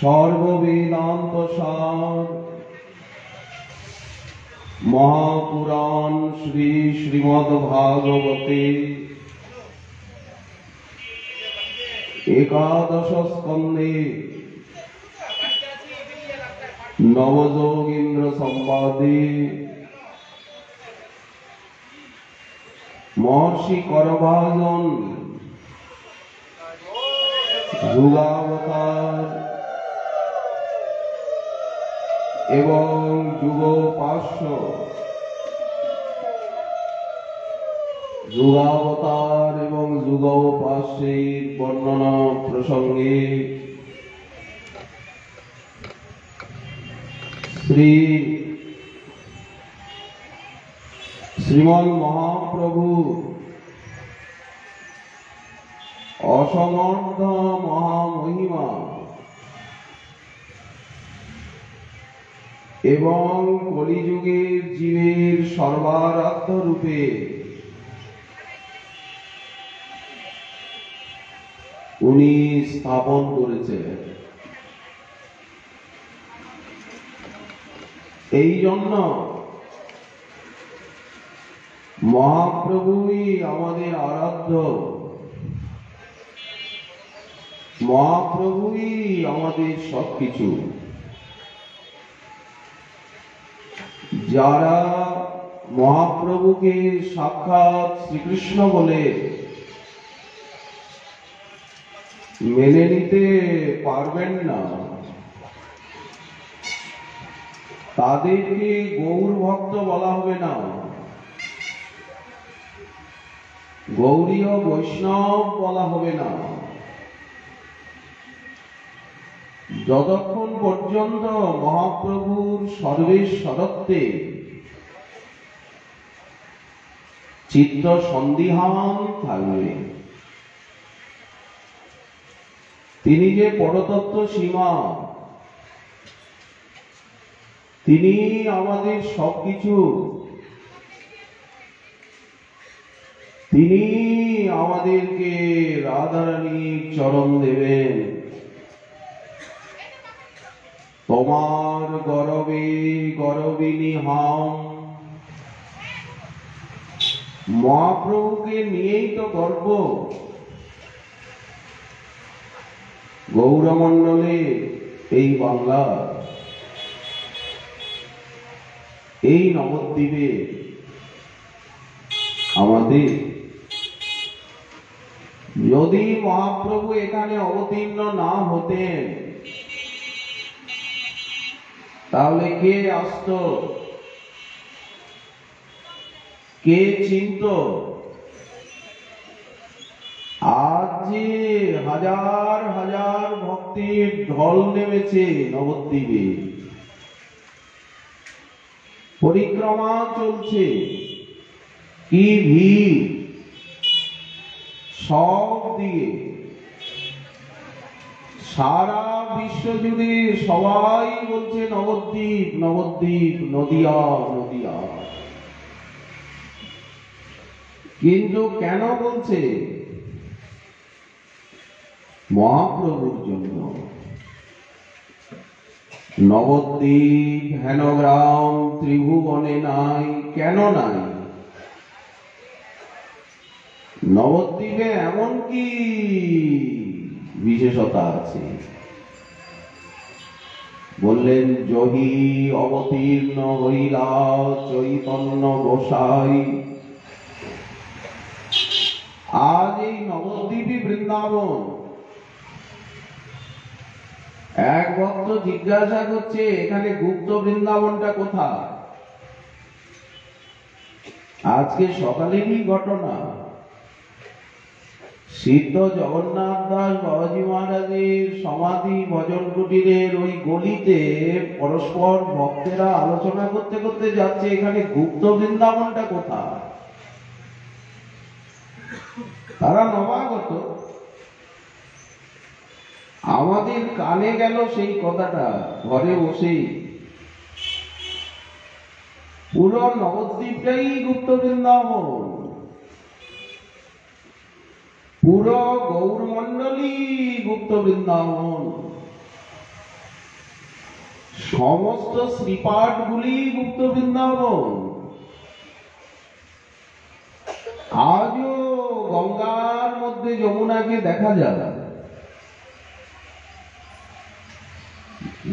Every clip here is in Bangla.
सर्ववेदांत सार महापुराण श्री श्रीमद्भागवते एकादश स्कंदे नवयोगींद्र संवादे महर्षि करभाजन युगावतार एवं युगोपास्य युगावतार एवं युगोपास्येर वर्णना प्रसंगे श्रीमन महाप्रभु असमर्थ महामहिमा एवं कलिजुगेर जीवेर सर्वाराध्य रूपे उनी स्थापन करेছেন। এই জন্য মহাপ্রভুই আমাদের আরাধ্য, মহাপ্রভুই আমাদের সবকিছু। যারা মহাপ্রভুকে সাক্ষাৎ শ্রীকৃষ্ণ বলে মেনে নিতে পারবেন না, তাদেরকে গৌর ভক্ত বলা হবে না, গৌরীয় বৈষ্ণব বলা হবে না। যতক্ষণ পর্যন্ত মহাপ্রভুর সর্বেশ্বরত্বে চিত্ত সন্দিহান থাকবে, তিনি যে পরতত্ত্ব সীমা, তিনি আমাদের সবকিছু, তিনি আমাদেরকে রাধারানীর চরণ দেবেন। তোমার গরবে গরবিনী হাম, মহাপ্রভুকে নিয়েই তো গর্ব। গৌরমণ্ডলে এই বাংলা, এই নবদ্বীপে আমাদের, যদি মহাপ্রভু এখানে অবতীর্ণ না হতেন তাহলে কে আসত, কে চিনত? আজ যে হাজার হাজার ভক্তের ঢল নেমেছে নবদ্বীপে, পরিক্রমা চলছে, কি ভিড় সব দিকে, সারা বিশ্ব জুড়ে সবাই বলছে নবদ্বীপ নবদ্বীপ, নদিয়া নদিয়া। কিন্তু কেন বলছে? মহাপ্রভুর জন্য। নবদ্বীপ হেনগ্রাম ত্রিভুবনে নাই, কেন নাই? নবদ্বীপে এমন কি বিশেষতা আছে? বললেন জহি অবতীর্ণ হইলা চৈতন্য গোসাই। আজ এই নবদ্বীপই বৃন্দাবন। এক ভক্ত জিজ্ঞাসা করছে এখানে গুপ্ত বৃন্দাবনটা কোথায়? আজকে সকালেরই ঘটনা। সিদ্ধ জগন্নাথ দাস বাবাজি মহারাজের সমাধি ভজন কুটিরের ওই গলিতে পরস্পর ভক্তেরা আলোচনা করতে করতে যাচ্ছে এখানে গুপ্ত বৃন্দাবনটা কোথায়। তারা নবাগত। আমাদের কানে গেল সেই কথাটা ঘরে বসেই। পুরো নবদ্বীপটাই গুপ্ত বৃন্দাবন। পুরো গৌরমণ্ডলী গুপ্ত বৃন্দাবন। সমস্ত শ্রীপাঠ গুলি গুপ্ত বৃন্দাবন। আজও গঙ্গার মধ্যে যমুনাকে দেখা যায়,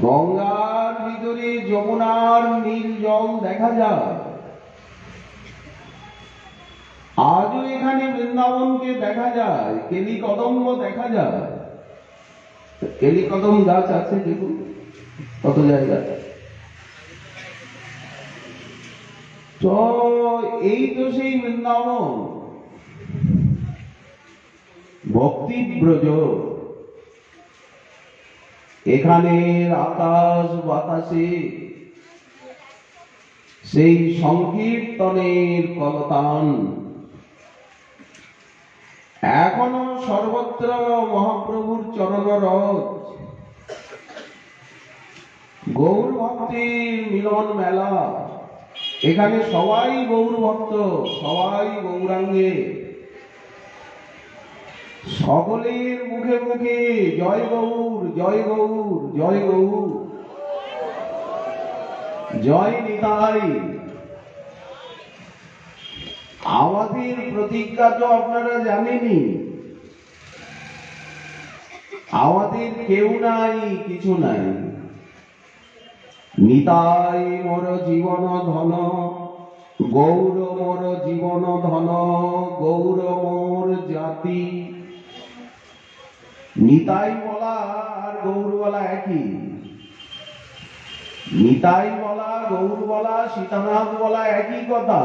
গঙ্গার ভিতরে যমুনার নীল জল দেখা যায়। আজও এখানে বৃন্দাবনকে দেখা যায়, কেলি কদম্ব দেখা যায়। কেলি কদম গাছ আছে দেখুন কত জায়গায়। তো এই তো সেই বৃন্দাবন, ভক্তিব্রজ। এখানের আকাশ বাতাসে সেই সংকীর্তনের কলতান। এখনো সর্বত্র মহাপ্রভুর চরণরজ, গৌর ভক্তের মিলন মেলা। এখানে সবাই গৌর ভক্ত, সবাই গৌরাঙ্গে, সকলের মুখে মুখে জয় গৌর, জয় গৌর, জয় গৌর, জয় নিতাই। আমাদের প্রতিজ্ঞা তো আপনারা জানেনই, আমাদের কেউ নাই, কিছু নাই। নিতাই মোর জীবন ধন, গৌর মোর জীবন ধন, গৌর মোর জাতি। নিতাই বলা আর গৌর বলা একই। নিতাই বলা, গৌর বলা, সীতানাথ বলা একই কথা।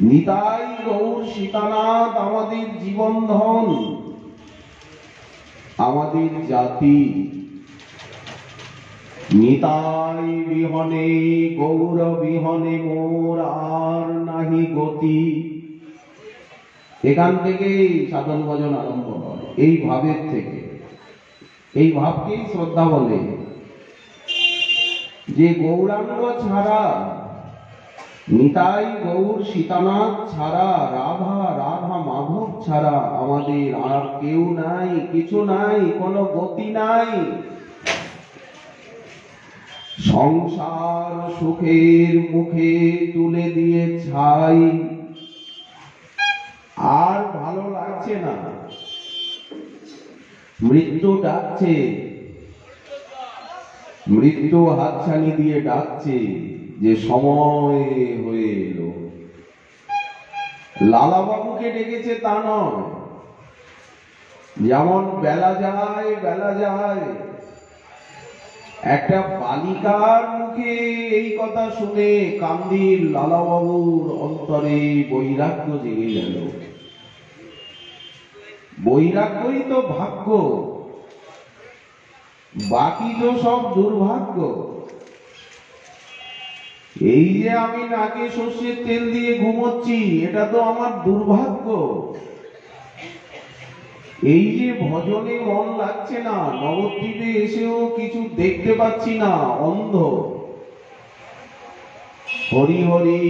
নিতাই গৌর সীতানাথ আমাদের জীবন ধন, আমাদের জাতি। নিতাই বিহনে, গৌর বিহনে মোর আর নাহি গতি। এখান থেকে সাধন ভজন আরম্ভ হয়, এই ভাবের থেকে। এই ভাবকেই শ্রদ্ধা বলে, যে গৌরাঙ্গ ছাড়া, নিতাই গৌর সীতানাথ ছাড়া, রাধা রাধা মাধব ছাড়া আমাদের আর কেউ নাই, কিছু নাই, কোনো গতি নাই। সংসার সুখের মুখে তুলে দিয়ে ছাই, আর ভালো লাগছে না। মৃত্যু ডাকছে, মৃত্যু হাতছানি দিয়ে ডাকছে যে সময় হয়ে এলো। লালাবাবুকে ডেকেছে তা নয়, যেমন বেলা যায় বেলা যায়। একটা বালিকার মুখে এই কথা শুনে কান্দির লালাবাবুর অন্তরে বৈরাগ্য জেগে গেল। বৈরাগ্যই তো ভাগ্য, বাকি তো সব দুর্ভাগ্য। এই যে আমি নাকে সর্ষের তেল দিয়ে ঘুমোচ্ছি, এটা তো আমার দুর্ভাগ্য। এই যে ভজনে মন লাগছে না, নবদ্বীপে এসেও কিছু দেখতে পাচ্ছি না, অন্ধ। হরি হরি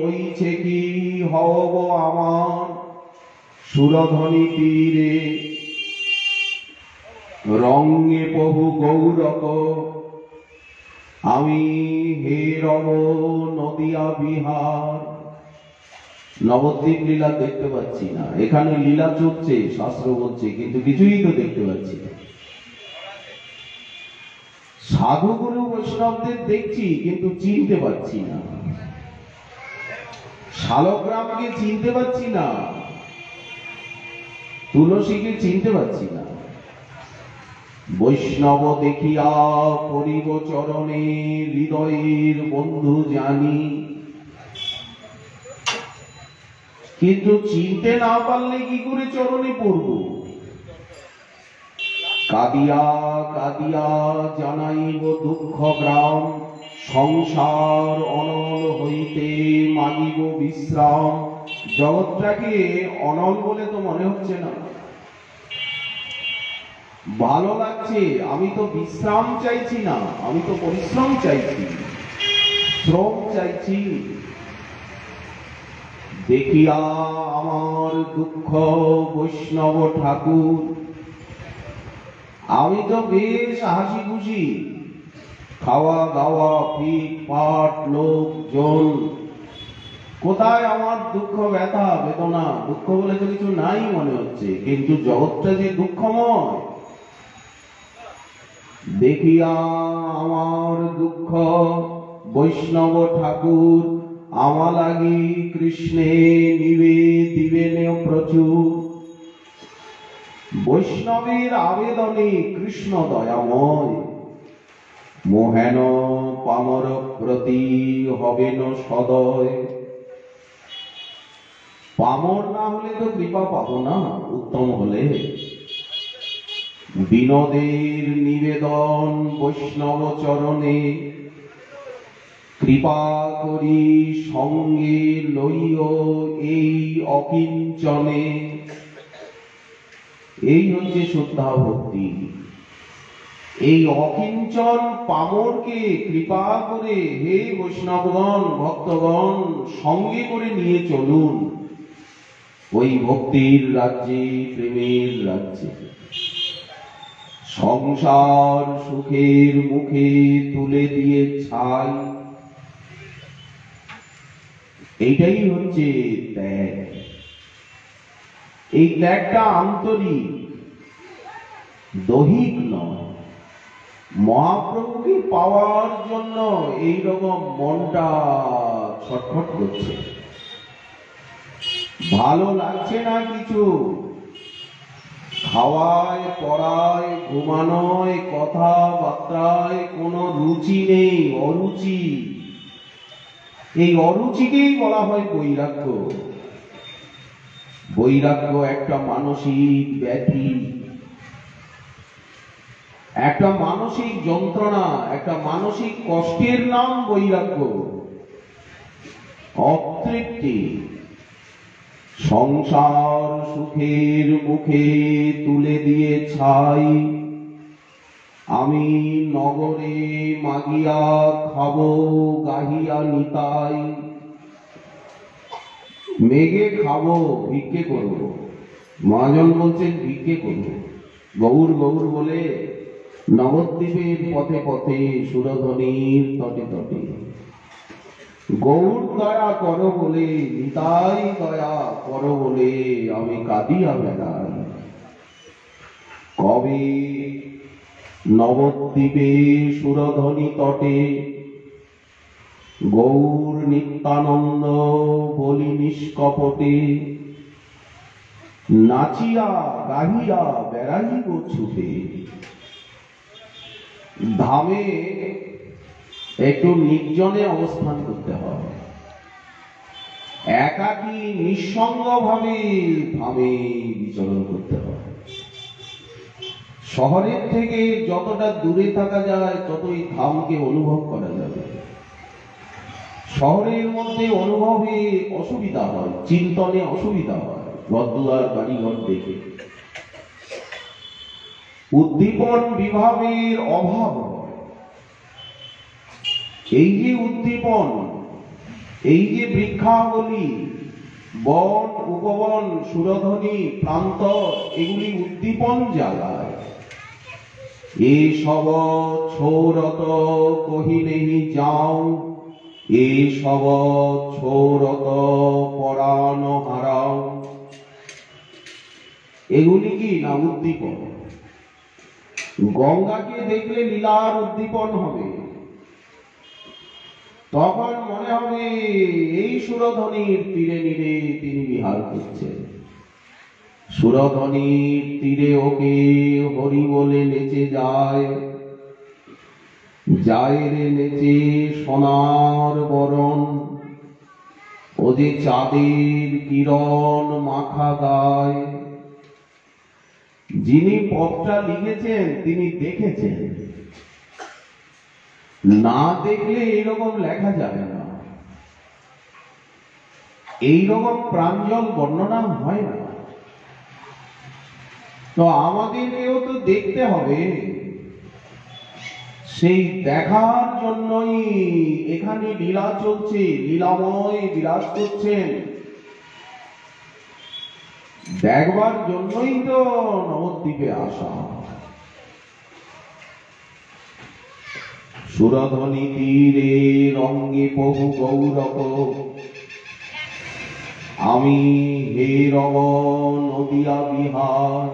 ওইছে কি হব আমার সুরধ্বনি তীরে, রঙ্গে প্রভু গৌরক আমি হে রব নদিয়া বিহার। নবদ্বীপ লীলা দেখতে পাচ্ছি না, এখানে লীলা চলছে, শাস্ত্র বলছে, কিন্তু কিছুই তো দেখতে পাচ্ছি না। সাধুগুরু বৈষ্ণবদের দেখছি, কিন্তু চিনতে পাচ্ছি না। শালগ্রামকে চিনতে পাচ্ছি না, তুলসীকে চিনতে পাচ্ছি না। বৈষ্ণব দেখিয়া পরিব চরণে, হৃদয়ের বন্ধু জানি। কিন্তু চিনতে না পারলে কি করে চরণে পড়ব? কাঁদিয়া কাঁদিয়া জানাইব দুঃখ গ্রাম, সংসার অনল হইতে মাগিব বিশ্রাম। জগৎটাকে অনল বলে তো মনে হচ্ছে না, ভালো লাগছে। আমি তো বিশ্রাম চাইছি না, আমি তো পরিশ্রম চাইছি, শ্রম চাইছি। দেখিয়া আমার দুঃখ বৈষ্ণব ঠাকুর, আমি তো বেশ হাসি খুশি, খাওয়া দাওয়া ফিট পাট লোকজন, কোথায় আমার দুঃখ ব্যথা বেদনা? দুঃখ বলে তো কিছু নাই মনে হচ্ছে, কিন্তু জগৎটা যে দুঃখময়। দেখিয়া আমার দুঃখ বৈষ্ণব ঠাকুর আমা লাগি কৃষ্ণে নিবে দিবেন প্রচুর। বৈষ্ণবের আবেদনে কৃষ্ণ দয়াময়, মোহেন পামর প্রতি হবেন সদয়। পামর না হলে তো কৃপা পাবো না, উত্তম হলে। বিনোদের নিবেদন বৈষ্ণব চরণে, কৃপা করি সঙ্গে লইও এই অকিঞ্চনে। এই হচ্ছে শ্রদ্ধা ভক্তি। এই অকিঞ্চন পামরকে কৃপা করে হে বৈষ্ণবগণ ভক্তগণ সঙ্গে করে নিয়ে চলুন ওই ভক্তির রাজ্যে, প্রেমের রাজ্যে। সংসার সুখের মুখে তুলে দিয়ে ছাই, এইটাই হচ্ছে ত্যাগ। এই ত্যাগটা আন্তরিক, দৈহিক নয়। মহাপ্রভুকে পাওয়ার জন্য এইরকম মনটা ছটফট করছে, ভালো লাগছে না কিছু। খাওয়ায় পড়ায় ঘুমানোয় কথাবার্তায় কোনো রুচি নেই, অরুচি। এই অরুচিকেই বলা হয় বৈরাগ্য। বৈরাগ্য একটা মানসিক ব্যাধি, একটা মানসিক যন্ত্রণা, একটা মানসিক কষ্টের নাম বৈরাগ্য। অতৃপ্তি। সংসার সুখের মুখে তুলে দিয়ে ছাই, আমি নগরে মাগিয়া খাবো গাহিয়া নিতাই। মেঘে খাবো, ভিক্ষে করবো। মহাজন বলছেন ভিক্ষে করবো। গৌর গৌর বলে নবদ্বীপের পথে পথে সুরধ্বনির তটে তটে গৌর দয়া করো বলে, নিতাই দয়া করো বলে আমি কাঁদিয়া বেড়াই। কবে নবদ্বীপে সুরধ্বনি তটে গৌর নিত্যানন্দ বলি নিষ্কপটে, নাচিয়া গাহিয়া বেড়াইব ছুটে। ধামে একটু নির্জনে অবস্থান করতে হবে, একাকী নিঃসঙ্গ ভাবে ধামে বিচরণ করতে হবে। শহরের থেকে যতটা দূরে থাকা যায় ততই ধামকে অনুভব করা যাবে। শহরের মধ্যে অনুভবে অসুবিধা হয়, চিন্তনে অসুবিধা হয়, ঘরদুয়ার বাড়িঘর দেখে উদ্দীপন বিভাবের অভাব হয়। এই যে উদ্দীপন, এই যে বৃক্ষাবলী, বন উপবন সুরধ্বনি প্রান্ত, এগুলি উদ্দীপন জাগায়। এ সব ছোরত কহিনেহি যাও, এ সব ছোরত পরাণ হারাও। এগুলি কি না উদ্দীপন। গঙ্গাকে দেখলে লীলার উদ্দীপন হবে, তখন মনে হবে এই সুরধ্বনির তীরে নীরে তিনি বিহার করছেন। সুরধ্বনির তীরে ওকে হরি বলে নেচে যায়, যায় রে নেচে সোনার বরণ। ও যে চাঁদের কিরণ মাখা গায়। যিনি পথটা লিখেছেন তিনি দেখেছেন, না দেখলে এইরকম লেখা যাবে না, এইরকম প্রাঞ্জল বর্ণনা হয় না। তো আমাদেরকেও তো দেখতে হবে, সেই দেখার জন্যই এখানে লীলা চলছে, লীলাময় বিরাজ করছেন। দেখবার জন্যই তো নবদ্বীপে আসা। সুরধ্বনি তীরে রঙ্গে বহু গৌরব, আমি হে রব নদিয়া বিহার।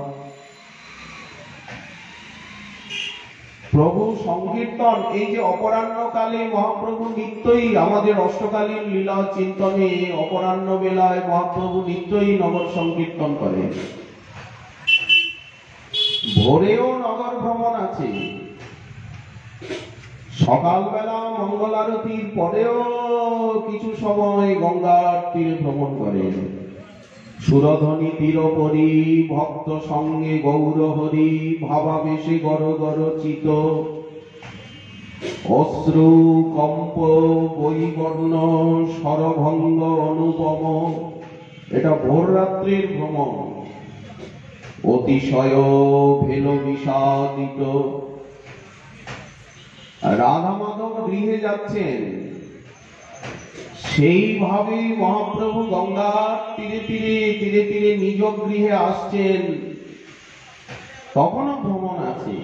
প্রভু সংকীর্তন, এই যে অপরাহ্নকালে মহাপ্রভু নিত্যই আমাদের অষ্টকালীন লীলা চিন্তনে অপরাহ্ন বেলায় মহাপ্রভু নিত্যই নগর সংকীর্তন করেন। ভোরেও নগর ভ্রমণ আছে, সকালবেলা মঙ্গল আরতির পরেও কিছু সময় গঙ্গার তীরে ভ্রমণ করেন। সুরধ্বনি তীরপরি ভক্ত সঙ্গে গৌর হরি, ভাবাবেশে গর গর চিত, অশ্রু কম্প বৈবর্ণ স্বরভঙ্গ অনুপম। এটা ভোর রাত্রির ভ্রমণ। অতিশয় ভেল বিষাদিত। রাধা মাধব গৃহে যাচ্ছেন, সেইভাবে মহাপ্রভু গঙ্গার তীরে তীরে তীরে তীরে নিজ গৃহে আসছেন, তখনও ভ্রমণ আছে।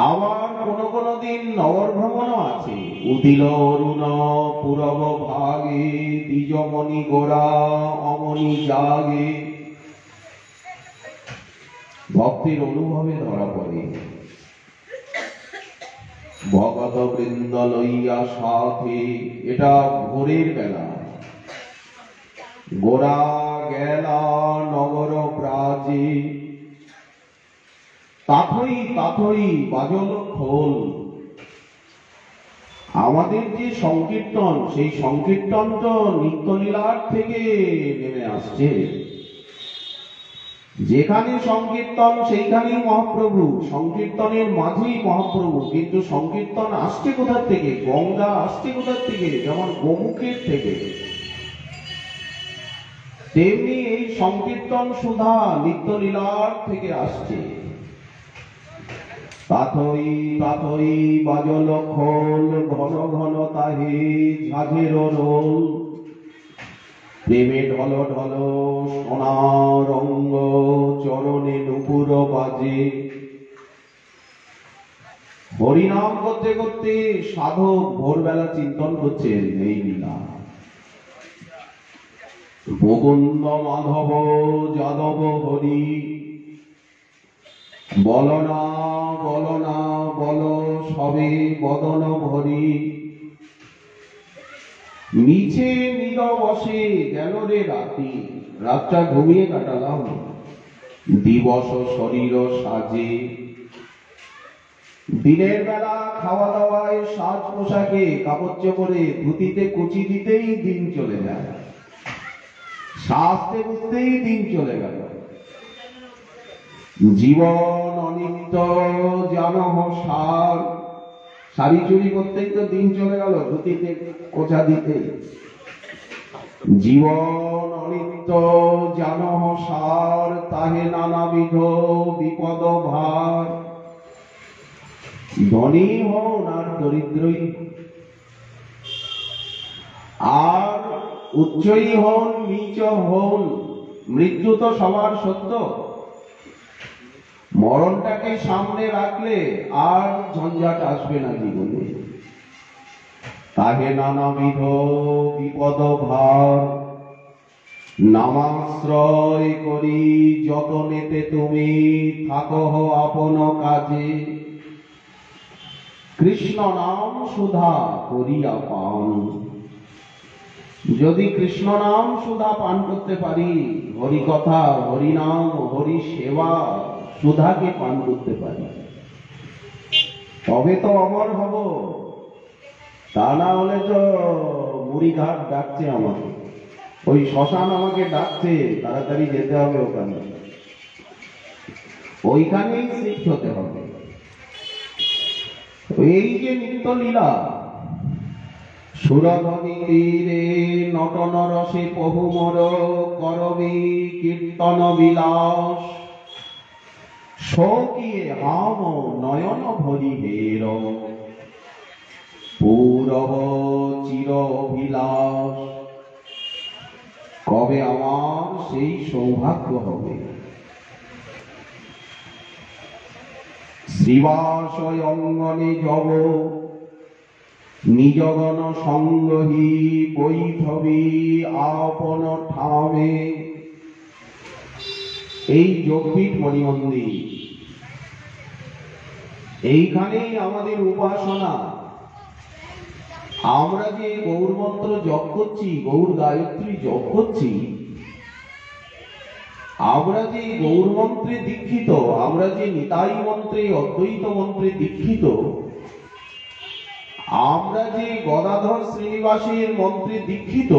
আবার কোন কোন দিন নগর ভ্রমণও আছে। উদিল অরুণ পূরব ভাগে, দ্বিজমণি গোরা অমনি জাগে। ভক্তের অনুভবে ধরা পড়ে। ভগত বৃন্দ লইয়া সাথে, এটা ভোরের বেলা। গোরা গেলা নগর প্রাচে, তাথই তাথই বাজল খোল। আমাদের যে সংকীর্তন, সেই সংকীর্তন তো নিত্যলীলার থেকে নেমে আসছে। যেখানে সংকীর্তন সেইখানেই মহাপ্রভু, সংকীর্তনের মাঝেই মহাপ্রভু। কিন্তু সংকীর্তন আসছে কোথা থেকে? গঙ্গা আসছে কোথা থেকে? যেমন গোমুখের থেকে, তেমনি এই সংকীর্তন সুধা নিত্যলীলার থেকে আসছে। তাথই তাথই বাজল খোল, ঘন ঘন তাহে ঝাঁঝের রোল। প্রেমে ঢল ঢল সোনার অঙ্গ, চরণে নুপুর বাজে। হরিনাম করতে করতে সাধক ভোরবেলা চিন্তন করছেন এই লীলা। মুকুন্দ মাধব যাদব হরি, বল না বল না বল সবে বদন ভরি। নিচে নীরবসে গেল রে রাতি, রাতটা ঘুমিয়ে কাটালাম। দিবস শরীর সাজে, দিনের বেলা খাওয়া দাওয়ায় সাজ পোশাকে কাপড় চোপড়ে ধুতিতে কুচি দিতেই দিন চলে যায়, সাজতে বুঝতেই দিন চলে গেল। জীবন অনিত্য জানহ সার, শাড়ি চুরি করতেই তো দিন চলে গেল, ধুতিতে কোচা দিতে। জীবন অনিত্য জানহ সার, তাহে নানাবিধ বিপদ ভার। ধনী হন আর দরিদ্রই, আর উচ্চই হন নিচ হন, মৃত্যু তো সবার সত্য। মরণটাকে সামনে রাখলে আর ঝঞ্ঝাট আসবে না জীবনে। তাহে নানাবিধ বিপদ ভার, নামাশ্রয় করি যতনেতে তুমি থাকহ আপন কাজে। কৃষ্ণ নাম সুধা করিয়া পান, যদি কৃষ্ণ নাম সুধা পান করতে পারি, হরি কথা হরি নাম হরি সেবা সুধাকে পান করতে পারি, তবে তো অমর হব। তা না হলে তো মুড়িঘাট ডাকছে আমাকে, ওই শ্মশান আমাকে ডাকছে, তাড়াতাড়ি যেতে হবে ওখানে, ওইখানেই শিফট হতে হবে। এই যে নিত্য লীলা, সুরধ্বনি তীরে নটন রসে পহুমর করবি কীর্তন বিলাস। শোকিয়ে হাম নয়ন ভরি হের, পূরব চির অভিলাষ। কবে আমার সেই সৌভাগ্য হবে? শ্রীবাসয় অঙ্গনে জব নিজগণ সঙ্গহি বৈঠবী আপন ঠামে। এই যোগপীঠ মণিমন্দির, এইখানেই আমাদের উপাসনা। আমরা যে গৌর মন্ত্র জপ করছি, গৌর গায়ত্রী জপ করছি, আমরা যে গৌর মন্ত্রে দীক্ষিত, আমরা যে নিতাই মন্ত্রে অদ্বৈত মন্ত্রে দীক্ষিত, আমরা যে গদাধর শ্রীনিবাসের মন্ত্রে দীক্ষিত,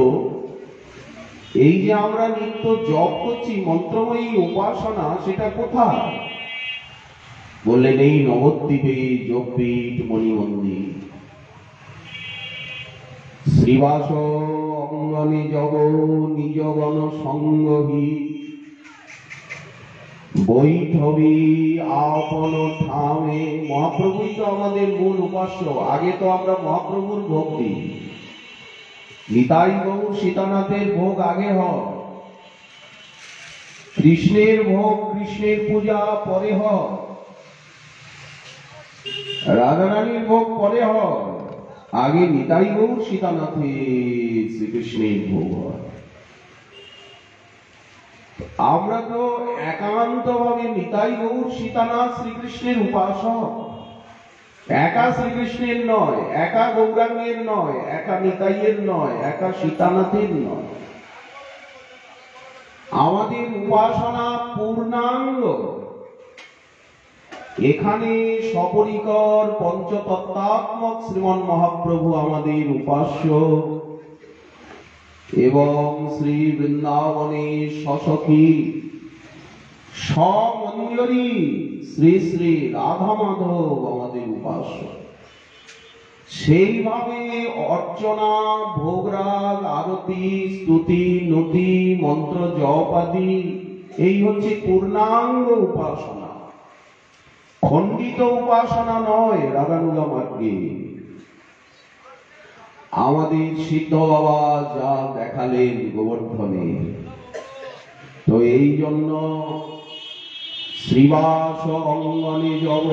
এই যে আমরা নিত্য জপ করছি মন্ত্রময়ী উপাসনা, সেটা কোথায়? বললেন এই নবদ্বীপে যোগপীঠ মণিমন্দির। শ্রীবাস অঙ্গনে জগ নিজগণ সঙ্গহি বৈঠবী আপন ঠামে। মহাপ্রভুই তো আমাদের মূল উপাস্য। আগে তো আমরা মহাপ্রভুর ভোগ দিই, নিতাই গৌর সীতানাথের ভোগ আগে হয়, কৃষ্ণের ভোগ কৃষ্ণের পূজা পরে হয়, রাধারানীর ভোগ পরে হয়, আগে নিতাই গৌর সীতানাথের শ্রীকৃষ্ণের ভোগ হয়। আমরা তো একান্ত ভাবে নিতাই গৌর সীতানাথ শ্রীকৃষ্ণের উপাসক। একা শ্রীকৃষ্ণের নয়, একা গৌরাঙ্গের নয়, একা নিতাইয়ের নয়, একা সীতানাথের নয়। আমাদের উপাসনা পূর্ণাঙ্গ। এখানে সপরিকর পঞ্চতত্ত্বাত্মক শ্রীমন মহাপ্রভু আমাদের উপাস্য, এবং শ্রী বৃন্দাবনে সসখী সমঞ্জরী শ্রী শ্রী রাধা মাধব আমাদের উপাস্য। সেইভাবে অর্চনা, ভোগরাগ, আরতি, স্তুতি, নতি, মন্ত্র জপ আদি, এই হচ্ছে পূর্ণাঙ্গ উপাসনা, খণ্ডিত উপাসনা নয়। রাগানুগা মার্গে আমাদের সিদ্ধ বাবা যা দেখালেন গোবর্ধনে, তো এই জন্য শ্রীবাস অঙ্গনে জব,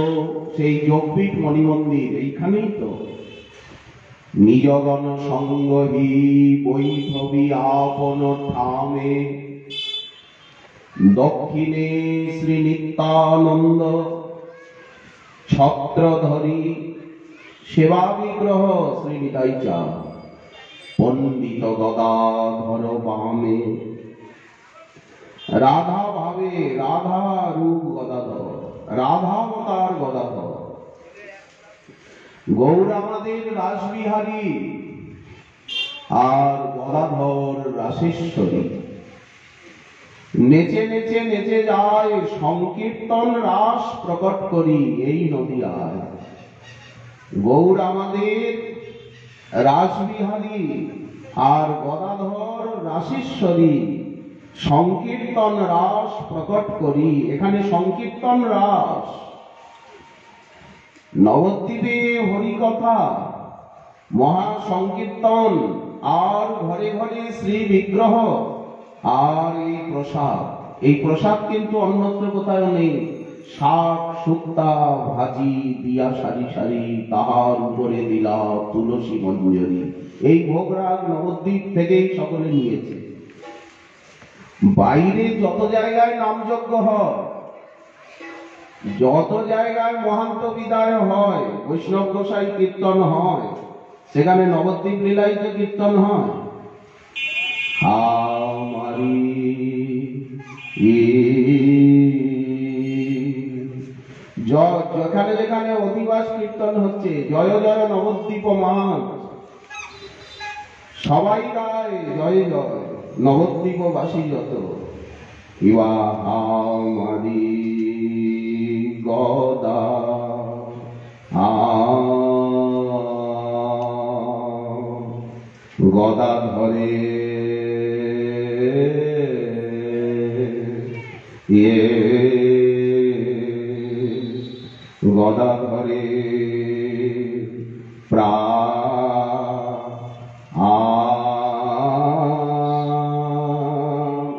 সেই যোগপীঠ মণিমন্দির এইখানেই তো। নিজগণ সঙ্গহি বৈঠবী আপন ঠামে, দক্ষিণে শ্রী নিত্যানন্দ ছত্রধরী সেবা বিগ্রহ শ্রী নিতাই চাঁদ, পণ্ডিত গদাধর বামে। রাধা ভাবে রাধা রূপ গদাধর, রাধাবতার গদাধর। গৌর আমাদের রাসবিহারী, আর গদাধর রাসেশ্বরী। নেচে নেচে নেচে যায়, সংকীর্তন রাস প্রকট করি এই নদিয়ায়। গৌর আমাদের রাসবিহারী, আর গদাধর রাসেশ্বরী। সংকীর্তন রাস প্রকট করি, এখানে সংকীর্তন রাস। নবদ্বীপে হরিকথা, মহা সংকীর্তন, আর ঘরে ঘরে শ্রী বিগ্রহ, আর এই প্রসাদ। এই প্রসাদ কিন্তু অন্যত্র কোথাও নেই। শাক শুক্তা ভাজি দিয়া সারি সারি, তাহার উপরে দিলা তুলসী মঞ্জরি। এই ভোগরাগ নবদ্বীপ থেকেই সকলে নিয়েছে। বাইরে যত জায়গায় নামযজ্ঞ হয়, যত জায়গায় মহান্ত বিদায় হয়, বৈষ্ণব গোসাই কীর্তন হয়, সেখানে নবদ্বীপ লীলাই তো কীর্তন হয়। আমারি যেখানে যেখানে অধিবাস কীর্তন হচ্ছে, জয় জয় নবদ্বীপ মাস, সবাই গায় জয় জয় নবদ্বীপবাসী যত। ইবা আমারি গদা গদা ধরে গদা ধরে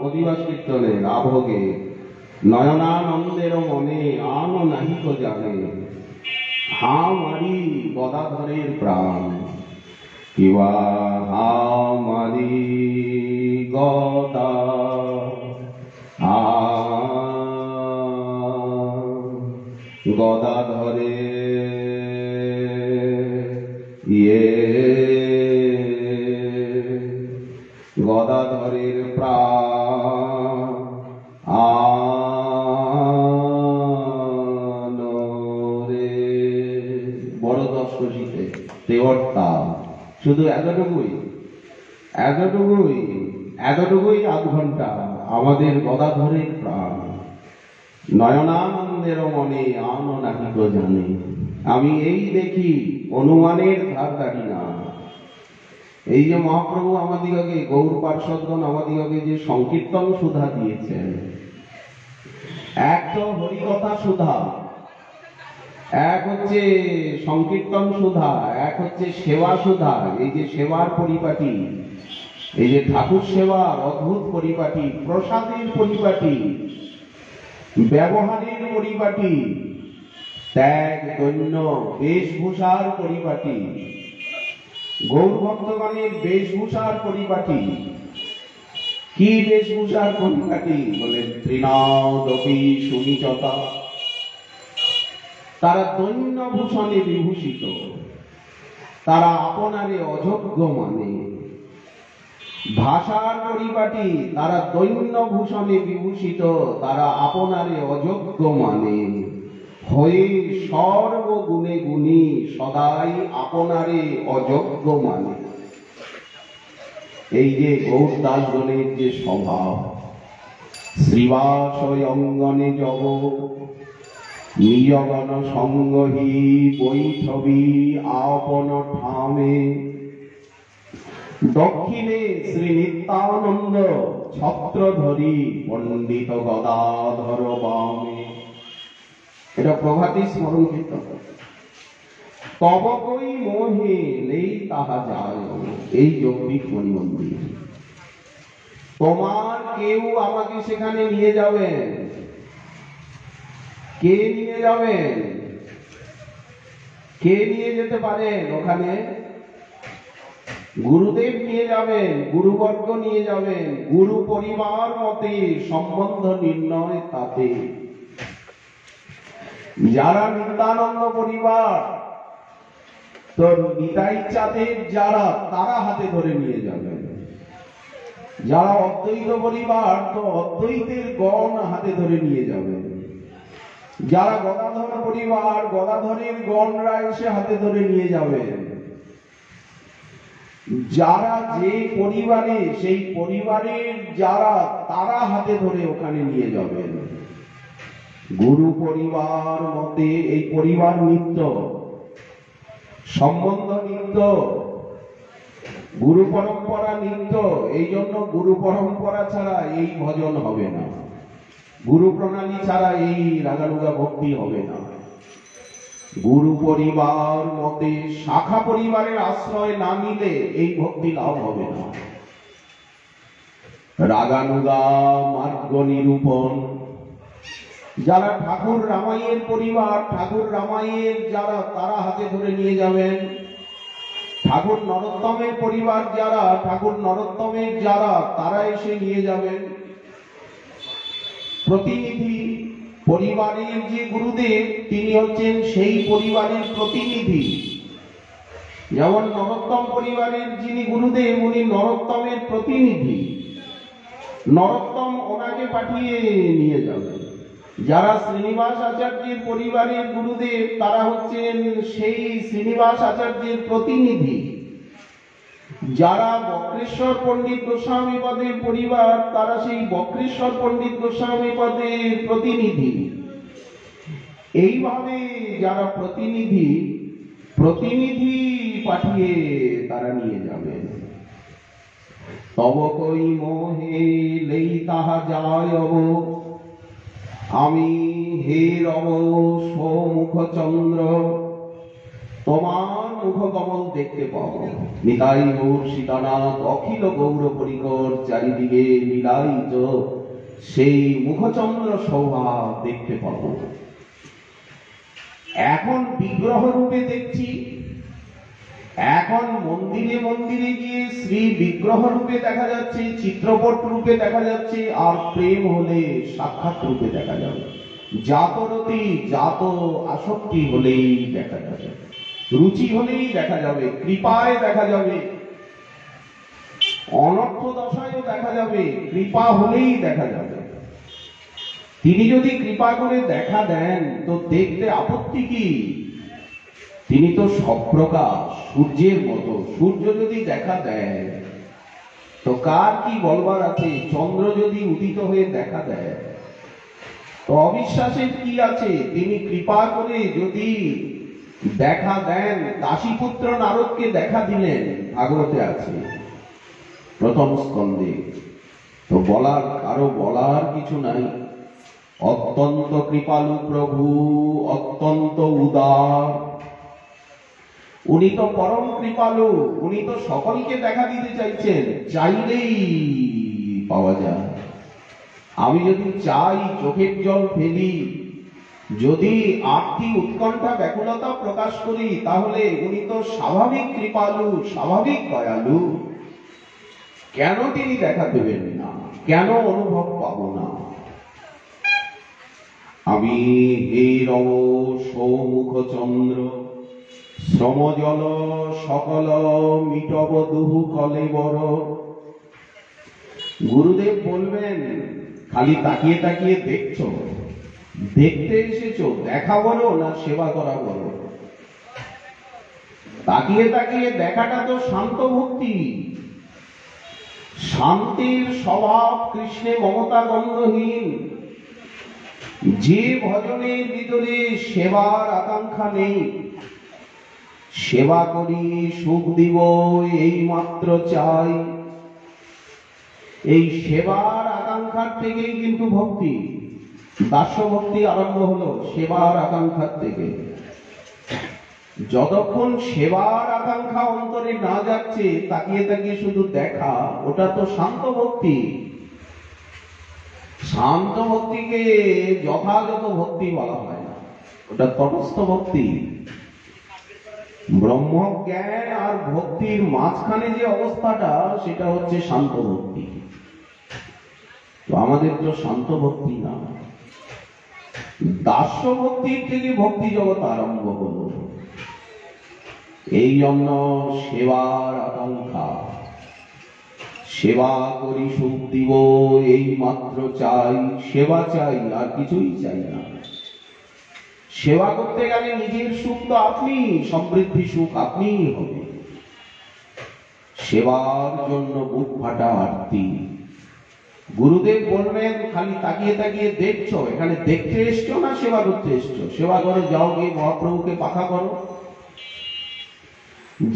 অধিবাস কীর্তনে আভোগে নয়নানন্দের মনে আন নাহিক জানে, হা মারি গদাধরের প্রাণ, কিবা হা মারি গদা গদাধরে গদাধরের প্রাণ রে। বড় দশকশিতে দেবতা শুধু এতটুকুই আধ ঘন্টা আমাদের গদাধরের প্রাণ। নয়নানন্দের মনে আন নাহিক জানে, আমি এই দেখি অনুমানের ধার দাঁড়ি না। এই যে মহাপ্রভু আমাদিগকে, গৌর পার্ষদগণ আমাদিগকে যে সংকীর্তন সুধা দিয়েছেন, এক তো হরিকথা সুধা, এক হচ্ছে সংকীর্তন সুধা, এক হচ্ছে সেবা সুধা। এই যে সেবার পরিপাটি, এই যে ঠাকুর সেবার অদ্ভুত পরিপাটি, প্রসাদের পরিপাটি, ব্যবহারের পরিপাটি, ত্যাগ দৈন্য বেশভূষার পরিপাটি, গৌর ভক্তগণের বেশভূষার পরিপাটি। কি বেশভূষার পরিপাটি? বলেন তৃণাদপি সুনিচতা, তারা দৈন্য ভূষণে বিভূষিত, তারা আপনারে অযোগ্য মানে। ভাষার পরিপাটি, তারা দৈন্য ভূষণে বিভূষিত, তারা আপনারে অযোগ্য মানে। হয়ে সর্বগুণে গুণী, সদাই আপনারে অযোগ্য মানে। এই যে গৌর দাসগণের যে স্বভাব, শ্রীবাস অঙ্গনে জগ নিয়গণ সঙ্গহি বৈঠবী আপন ঠামে। দক্ষিণে শ্রী নিত্যানন্দ ছত্রধরি পণ্ডিত গদাধর বামে। এটা প্রভাতী স্মরণ কীর্তন। তব কই মোহে নেই তাহা যায়, এই যৌক্তিক মণিমন্দির। তোমার কেউ আমাকে সেখানে নিয়ে যাবেন। কে নিয়ে যাবেন? কে নিয়ে যেতে পারেন ওখানে? গুরুদেব নিয়ে যাবেন, গুরুবর্গ নিয়ে যাবেন, গুরু পরিবার মতে সম্বন্ধ নির্ণয় তাতে। যারা নিত্যানন্দ পরিবার, তো নিতাই চাঁদের যারা, তারা হাতে ধরে নিয়ে যাবেন। যারা অদ্বৈত পরিবার, তো অদ্বৈতের গণ হাতে ধরে নিয়ে যাবেন। যারা গদাধর পরিবার, গদাধরের গণরা এসে হাতে ধরে নিয়ে যাবেন। যারা যে পরিবারে, সেই পরিবারের যারা, তারা হাতে ধরে ওখানে নিয়ে যাবেন। গুরু পরিবার মতে এই পরিবার নিত্য, সম্বন্ধ নিত্য, গুরু পরম্পরা নিত্য। এই জন্য গুরু পরম্পরা ছাড়া এই ভজন হবে না, গুরু প্রণালী ছাড়া এই রাগানুগা ভক্তি হবে না। গুরু পরিবার মতে শাখা পরিবারের আশ্রয় না নিলে এই ভক্তি লাভ হবে না। রাগানুগা মার্গ নিরূপণ। যারা ঠাকুর রামাইয়ের পরিবার, ঠাকুর রামাইয়ের যারা, তারা হাতে ধরে নিয়ে যাবেন। ঠাকুর নরোত্তমের পরিবার যারা, ঠাকুর নরোত্তমের যারা, তারা এসে নিয়ে যাবেন। প্রতিনিধি পরিবারের যে গুরুদেব, তিনি হচ্ছেন সেই পরিবারের প্রতিনিধি। যেমন নরোত্তম পরিবারের যিনি গুরুদেব, উনি নরোত্তমের প্রতিনিধি। নরোত্তম ওনাকে পাঠিয়ে নিয়ে যাবেন। যারা শ্রীনিবাস আচার্যের পরিবারের গুরুদেব, তারা হচ্ছেন সেই শ্রীনিবাস আচার্যের প্রতিনিধি। যারা বক্রেশ্বর পণ্ডিত গোস্বামী পদের পরিবার, তারা সেই বক্রেশ্বর পণ্ডিত গোস্বামী পদের প্রতিনিধি। এইভাবে যারা প্রতিনিধি, প্রতিনিধি পাঠিয়ে তারা নিয়ে যাবেন। তব কই মোহে লেই তাহা যায়, আমি হে রব সমুখ চন্দ্র, তোমার মুখ কমল দেখতে পাবো। নিতাই গৌর সীতানাথ অখিল গৌর পরিকর, চারিদিকে লীলায়িত সেই মুখচন্দ্র শোভা দেখতে পাবো। এখন বিগ্রহ রূপে দেখছি, এখন মন্দিরে মন্দিরে গিয়ে শ্রী বিগ্রহ রূপে দেখা যাচ্ছে, চিত্রপট রূপে দেখা যাচ্ছে, আর প্রেম হলে সাক্ষাৎ রূপে দেখা যাবে। জাতরতি জাত আসক্তি হলেই দেখা যাবে, রুচি হলেই দেখা যাবে, কৃপায় দেখা যাবে, অনর্থ দশায়ও দেখা যাবে, কৃপা হলেই দেখা যাবে। তিনি যদি কৃপা করে দেখা দেন তো দেখতে আপত্তি কি? তিনি তো সপ্রকাশ সূর্যের মতো, সূর্য যদি দেখা দেয় তো কার কি বলবার আছে? চন্দ্র যদি উদিত হয়ে দেখা দেয় তো অবিশ্বাসের কি আছে? তিনি কৃপা করে যদি দেখা দেন, দাসীপুত্র নারদকে দেখা দিলেন, ভাগবতে আছে প্রথম স্কন্ধে। তো বলার কিছু নাই। অত্যন্ত কৃপালু প্রভু, অত্যন্ত উদার, উনি তো পরম কৃপালু, উনি তো সকলকে দেখা দিতে চাইছেন, চাইলেই পাওয়া যায়। আমি যদি চাই, চোখের জল ফেলি, যদি আর্থি উৎকণ্ঠা ব্যাকুলতা প্রকাশ করি, তাহলে উনি তো স্বাভাবিক কৃপালু, স্বাভাবিক দয়ালু। কেন তিনি দেখা দেবেন না? কেন অনুভব পাবো না? আমি হে রব সৌমুখ চন্দ্র, শ্রমজল সকল মিটব দুহু কলেবর। গুরুদেব বলবেন, খালি তাকিয়ে তাকিয়ে দেখছো, দেখতে এসেছো, দেখা বলো না সেবা করা বলো? তাকিয়ে তাকিয়ে দেখাটা তো শান্ত ভক্তি। শান্তির স্বভাব কৃষ্ণে মমতা গন্ধহীন। যে ভজনের ভিতরে সেবার আকাঙ্ক্ষা নেই, সেবা করি সুখ দিব এই মাত্র চাই, এই সেবার আকাঙ্ক্ষার থেকেই কিন্তু ভক্তি, দাস্য ভক্তি আরম্ভ হলো সেবার আকাঙ্ক্ষার থেকে। যতক্ষণ সেবার আকাঙ্ক্ষা অন্তরে না যাচ্ছে, তাকিয়ে তাকিয়ে শুধু দেখা, ওটা তো শান্ত ভক্তি। শান্ত ভক্তিকে যথাযথ ভক্তি বলা হয় না, ওটা তটস্থ ভক্তি। ব্রহ্মজ্ঞান আর ভক্তির মাঝখানে যে অবস্থাটা, সেটা হচ্ছে শান্ত ভক্তি। তো আমাদের তো শান্ত ভক্তি না, দাস্য ভক্তির থেকে ভক্তি জগৎ আরম্ভ হলো। এই জন্য সেবার আকাঙ্ক্ষা, সেবা করি সুখ দিব এই মাত্র চাই, সেবা চাই, আর কিছুই চাই না। সেবা করতে গেলে নিজের সুখ তো আপনি, সমৃদ্ধি সুখ আপনিই হবে। সেবার জন্য বুক ফাটা আরতি। গুরুদেব বলবেন, খালি তাকিয়ে তাকিয়ে দেখছো, এখানে দেখতে এসছো না সেবা করতে এসছো? সেবা করো, যাও গিয়ে মহাপ্রভুকে পাখা করো,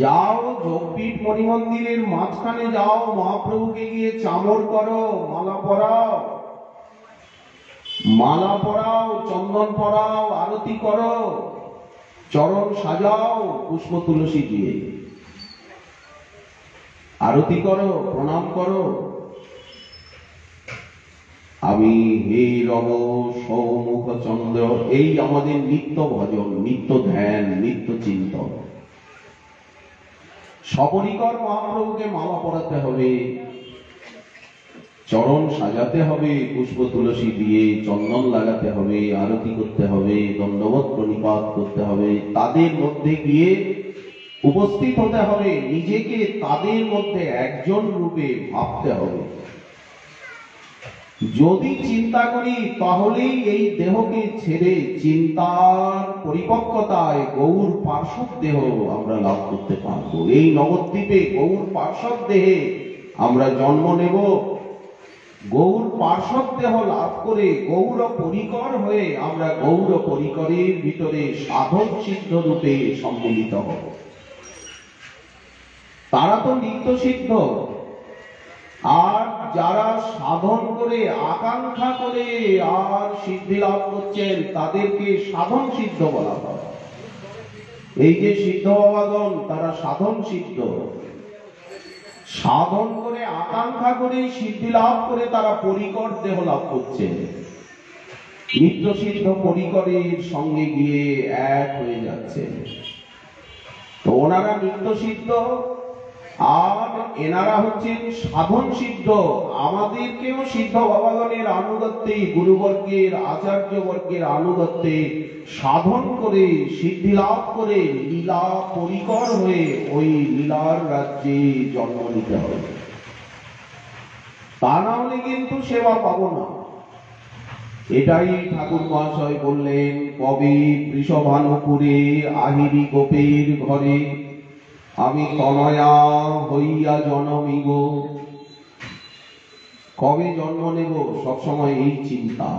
যাও যোগপীঠ মণিমন্দিরের মাঝখানে যাও, মহাপ্রভুকে গিয়ে চামর করো, মালা পরাও, মালা পরাও, চন্দন পরাও, আরতি করো, চরণ সাজাও পুষ্প তুলসী দিয়ে, আরতি করো, প্রণাম করো। আমি হে রব সৌমুখ চন্দ্র, এই আমাদের নিত্য ভজন, নিত্য ধ্যান, নিত্য চিন্তন। সপরিকর মহাপ্রভুকে মালা পরাতে হবে, চরণ সাজাতে হবে পুষ্প তুলসী দিয়ে, চন্দন লাগাতে হবে, আরতি করতে হবে, দণ্ডবত প্রণিপাত করতে হবে, তাদের মধ্যে গিয়ে উপস্থিত হতে হবে, নিজেকে তাদের মধ্যে একজন রূপে ভাবতে হবে। যদি চিন্তা করি তাহলেই এই দেহকে ছেড়ে চিন্তার পরিপক্কতায় গৌর পার্শ্বদ দেহ আমরা লাভ করতে পারব। এই নবদ্বীপে গৌর পার্শ্বদ দেহে আমরা জন্ম নেব। গৌর পার্শ্বদ দেহ লাভ করে গৌর পরিকর হয়ে আমরা গৌর পরিকরের ভিতরে সাধক সিদ্ধ রূপে সম্মিলিত হব। তারা তো নিত্য সিদ্ধ, আর যারা সাধন করে আকাঙ্ক্ষা করে আর সিদ্ধি লাভ করছেন তাদেরকে সাধন সিদ্ধ বলা হয়। এই যে সিদ্ধ বাবাগণ, তারা সাধন সিদ্ধ। সাধন করে আকাঙ্ক্ষা করে সিদ্ধি লাভ করে তারা পরিকর দেহ লাভ করছেন, নিত্য সিদ্ধ পরিকরের সঙ্গে গিয়ে এক হয়ে যাচ্ছেন। তো ওনারা নিত্য সিদ্ধ আর এনারা হচ্ছেন সাধন সিদ্ধ। আমাদেরকেও সিদ্ধ বাবাগণের আনুগত্যে, গুরুবর্গের আচার্যবর্গের আনুগত্যে সাধন করে সিদ্ধি লাভ করে লীলা পরিকর হয়ে ওই লীলার রাজ্যে জন্ম নিতে হবে। তা না হলে কিন্তু সেবা পাবো না। এটাই ঠাকুর মহাশয় বললেন, কবে বৃষভানুপুরে আহিরি গোপের ঘরে আমি তনয়া হইয়া জন্মিব। কবে জন্ম নেব, সবসময় এই চিন্তা।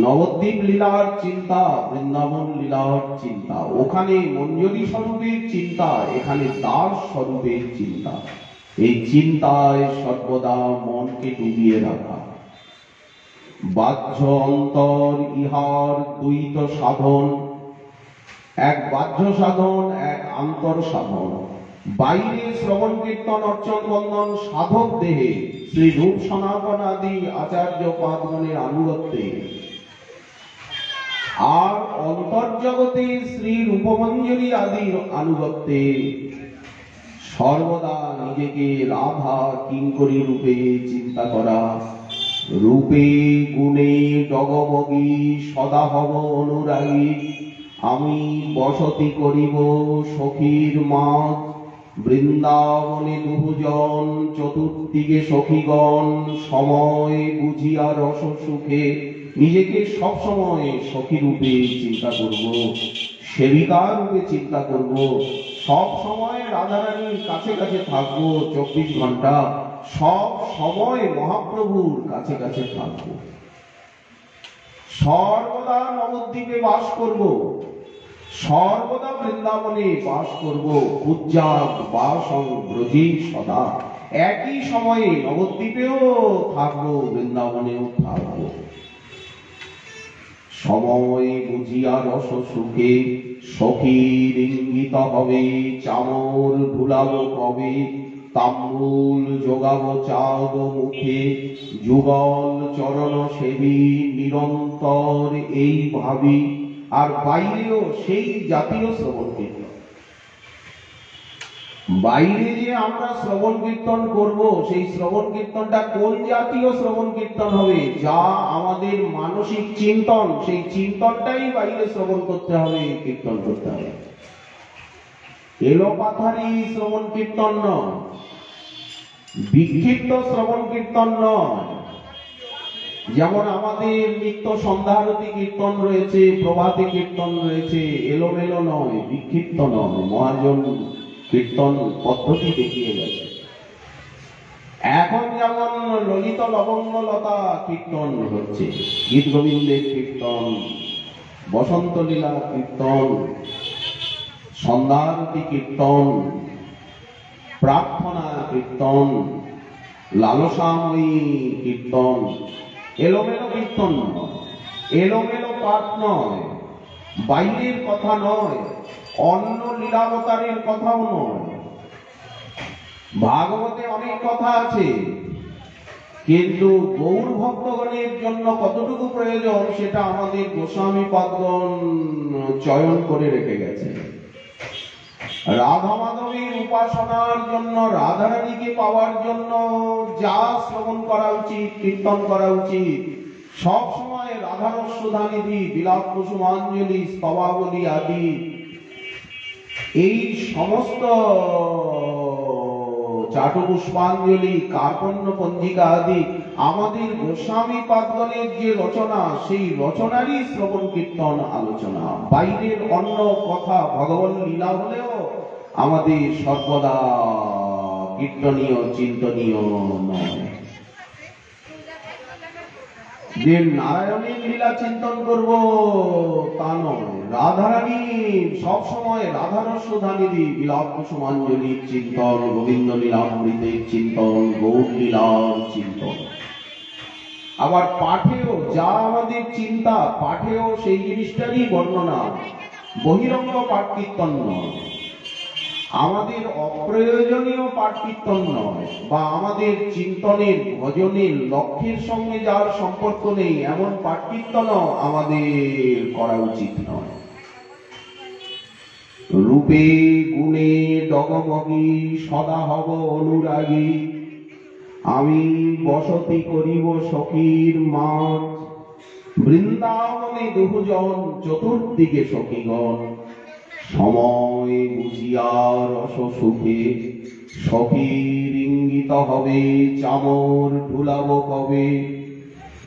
নবদ্বীপ লীলার চিন্তা, বৃন্দাবন লীলার চিন্তা, ওখানে মঞ্জরি স্বরূপের চিন্তা, এখানে দাস স্বরূপের চিন্তা। এই চিন্তায় সর্বদা মনকে ডুবিয়ে রাখা। বাহ্য অন্তর ইহার দ্বৈত সাধন, এক বাহ্য সাধন, এক আন্তর সাধন। বাইরে শ্রবণ কীর্তন অর্চন বন্দন সাধক দেহে শ্রী রূপ সনাতন আদি আচার্য পাদগণের আনুগত্যে, আর অন্তর্জগতে শ্রী রূপমঞ্জরি আদির আনুগত্যে সর্বদা নিজেকে রাধা কিঙ্করী রূপে চিন্তা করা। রূপে গুণে ডগমগী সদা হব অনুরাগী, আমি বসতি করিব সখীর মাঝ। বৃন্দাবনে দুজন চতুর্দিকে সখীগণ, সময় বুঝিয়া রস সুখে নিজেকে সব সময় সখী রূপে চিন্তা করব, সেবিকা রূপে চিন্তা করব, সব সময় রাধারানীর কাছে কাছে থাকবো, 24 ঘন্টা সব সময় মহাপ্রভুর কাছে কাছে থাকবো, সর্বদা নবদ্বীপে বাস করব, সর্বদা বৃন্দাবনে বাস করব। পূজ্যাৎ বাসং ব্রজে সদা, একই সময়ে নবদ্বীপেও থাকবো, বৃন্দাবনেও থাকবো। সময় বুঝিয়া রস সুখে সখীর ইঙ্গিত হবে, চামর ধুলাবো কবে, তাম্বুল যোগাবো চাঁদ মুখে, যুগল চরণ সেবী নিরন্তর এই ভাবি। আর বাইরেও সেই জাতীয় শ্রবণ কীর্তন। বাইরে যে আমরা শ্রবণ কীর্তন করব, সেই শ্রবণ কীর্তনটা কোন জাতীয় শ্রবণ কীর্তন হবে, যা আমাদের মানসিক চিন্তন, সেই চিন্তনটাই বাইরে শ্রবণ করতে হবে, কীর্তন করতে হবে। এলোপাথারি শ্রবণ কীর্তন নয়, বিক্ষিপ্ত শ্রবণ কীর্তন নয়। যেমন আমাদের নিত্য সন্ধ্যারতি কীর্তন রয়েছে, প্রভাতী কীর্তন রয়েছে, এলোমেলো নয়, বিক্ষিপ্ত নয়, মহাজন কীর্তন পদ্ধতি দেখিয়ে গেছে। এখন যেমন ললিত লবঙ্গলতা কীর্তন হচ্ছে, গীত গোবিন্দের কীর্তন, বসন্ত লীলা কীর্তন, সন্ধ্যারতি কীর্তন, প্রার্থনা কীর্তন, লালসাময়ী কীর্তন, এলোমেলো কীর্তন নয়, এলোমেলো পাঠ নয়, বাইরের কথা নয়, অন্য লীলাবতারের কথাও নয়। ভাগবতে অনেক কথা আছে, কিন্তু গৌর ভক্তগণের জন্য কতটুকু প্রয়োজন সেটা আমাদের গোস্বামী পাদগণ চয়ন করে রেখে গেছে। রাধা মাধবীর উপাসনার জন্য, রাধারানীকে পাওয়ার জন্য যা শ্রবণ করা উচিত, কীর্তন করা উচিত, সব সময় রাধারস সুধানিধি, বিলাপ কুসুমাঞ্জলি, স্তবাবলী আদি এই সমস্ত চাটুপুষ্পাঞ্জলি, কার্পণ্য পঞ্জিকা আদি আমাদের গোস্বামী পাদগণের যে রচনা, সেই রচনারই শ্রবণ কীর্তন আলোচনা। বাইরের অন্য কথা, ভগবান লীলা হলেও আমাদের সর্বদা কীর্তনীয় চিন্তনীয় নয়। যে নারায়ণের লীলা চিন্তন করব তা নয়, রাধারানী সবসময় রাধারস সুধানিধি, বিলাপ কুসুমাঞ্জলির চিন্তন, গোবিন্দ লীলামৃতের চিন্তন, গৌর লীলার চিন্তন। আবার পাঠেও যা আমাদের চিন্তা, পাঠেও সেই জিনিসটারই বর্ণনা, বহিরঙ্গ পাঠ কীর্তন নয়। আমাদের অপ্রয়োজনীয় পাঠ কীর্তন নয়, বা আমাদের চিন্তনের ভজনের লক্ষ্যের সঙ্গে যার সম্পর্ক নেই এমন পাঠ কীর্তনও আমাদের করা উচিত নয়। রূপে গুণে ডগমগী সদা হব অনুরাগী, আমি বসতি করিব সখীর মাঝ, বৃন্দাবনে দুজন চতুর্দিকে সখীগণ, সময় বুঝিয়া রস সুখে সখীর ইঙ্গিত হবে, চামর ঢুলাব কবে,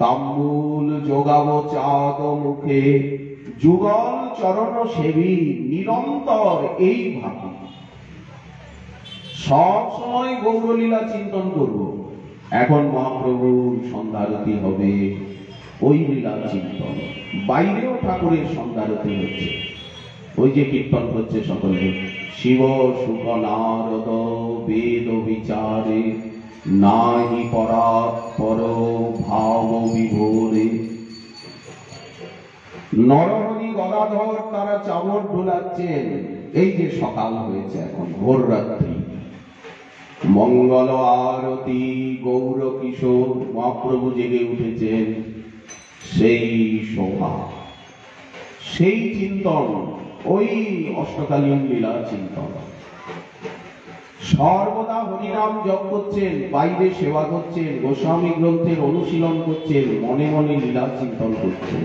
তাম্বুল যোগাব চাঁদ মুখে, যুগল চরণ সেবী নিরন্তর এই ভাবে সব সময় গৌরলীলা চিন্তন করব। এখন মহাপ্রভুর সন্ধ্যারতি হবে, ওই লীলা চিন্তন। বাইরেও ঠাকুরের সন্ধ্যারতি হচ্ছে, ওই যে কীর্তন হচ্ছে সকলে, শিব সুখ নারদ বেদ বিচারে, নাহি পরাৎপর ভাব বিভোরে, নরহরি গদাধর তারা চামর ঢোলাচ্ছেন। এই যে সকাল হয়েছে, এখন ভোর রাত্রি, মঙ্গল আরতি গৌর কিশোর মহাপ্রভু জেগে উঠেছেন, সেই শোভা, সেই চিন্তন, ওই অষ্টকালীন লীলা চিন্তন। সর্বদা হরিনাম জপ করছেন, বাইরে সেবা করছেন, গোস্বামী গ্রন্থের অনুশীলন করছেন, মনে মনে লীলা চিন্তন করছেন।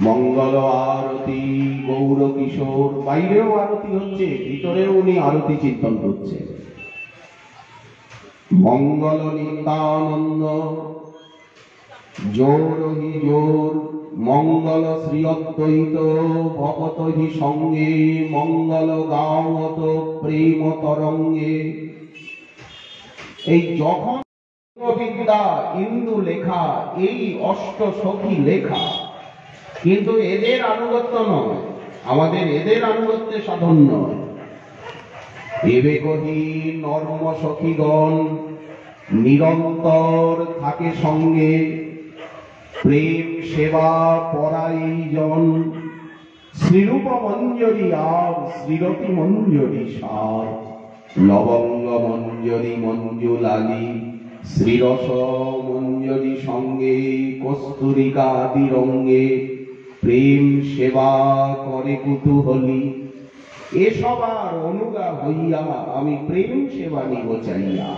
মঙ্গল আরতি গৌর কিশোর, বাইরেও আরতি হচ্ছে, ভিতরেও উনি আরতি চিন্তন করছেন। মঙ্গল নিত্যানন্দ জোর হি জোর, মঙ্গল শ্রী অদ্বৈত ভগত হি সঙ্গে, মঙ্গল গাওত প্রেম তরঙ্গে। এই যখন বিদ্যা ইন্দু লেখা, এই অষ্ট সখী লেখা, কিন্তু এদের আনুগত্য নয়, আমাদের এদের আনুগত্যে সাধন নয়। এবে কহি নর্ম সখীগণ নিরন্তর থাকে সঙ্গে, প্রেম সেবা পরাইজন, শ্রীরূপ মঞ্জরি আর শ্রীরতি মঞ্জরি সার, লবঙ্গ মঞ্জরি মঞ্জুলালি, শ্রীরস মঞ্জরি সঙ্গে, কস্তুরিকা আদি রঙ্গে, প্রেম সেবা করে কুতূহলী, এসব আর অনুগা হইয়া আমি প্রেম সেবা নিব চাইয়া।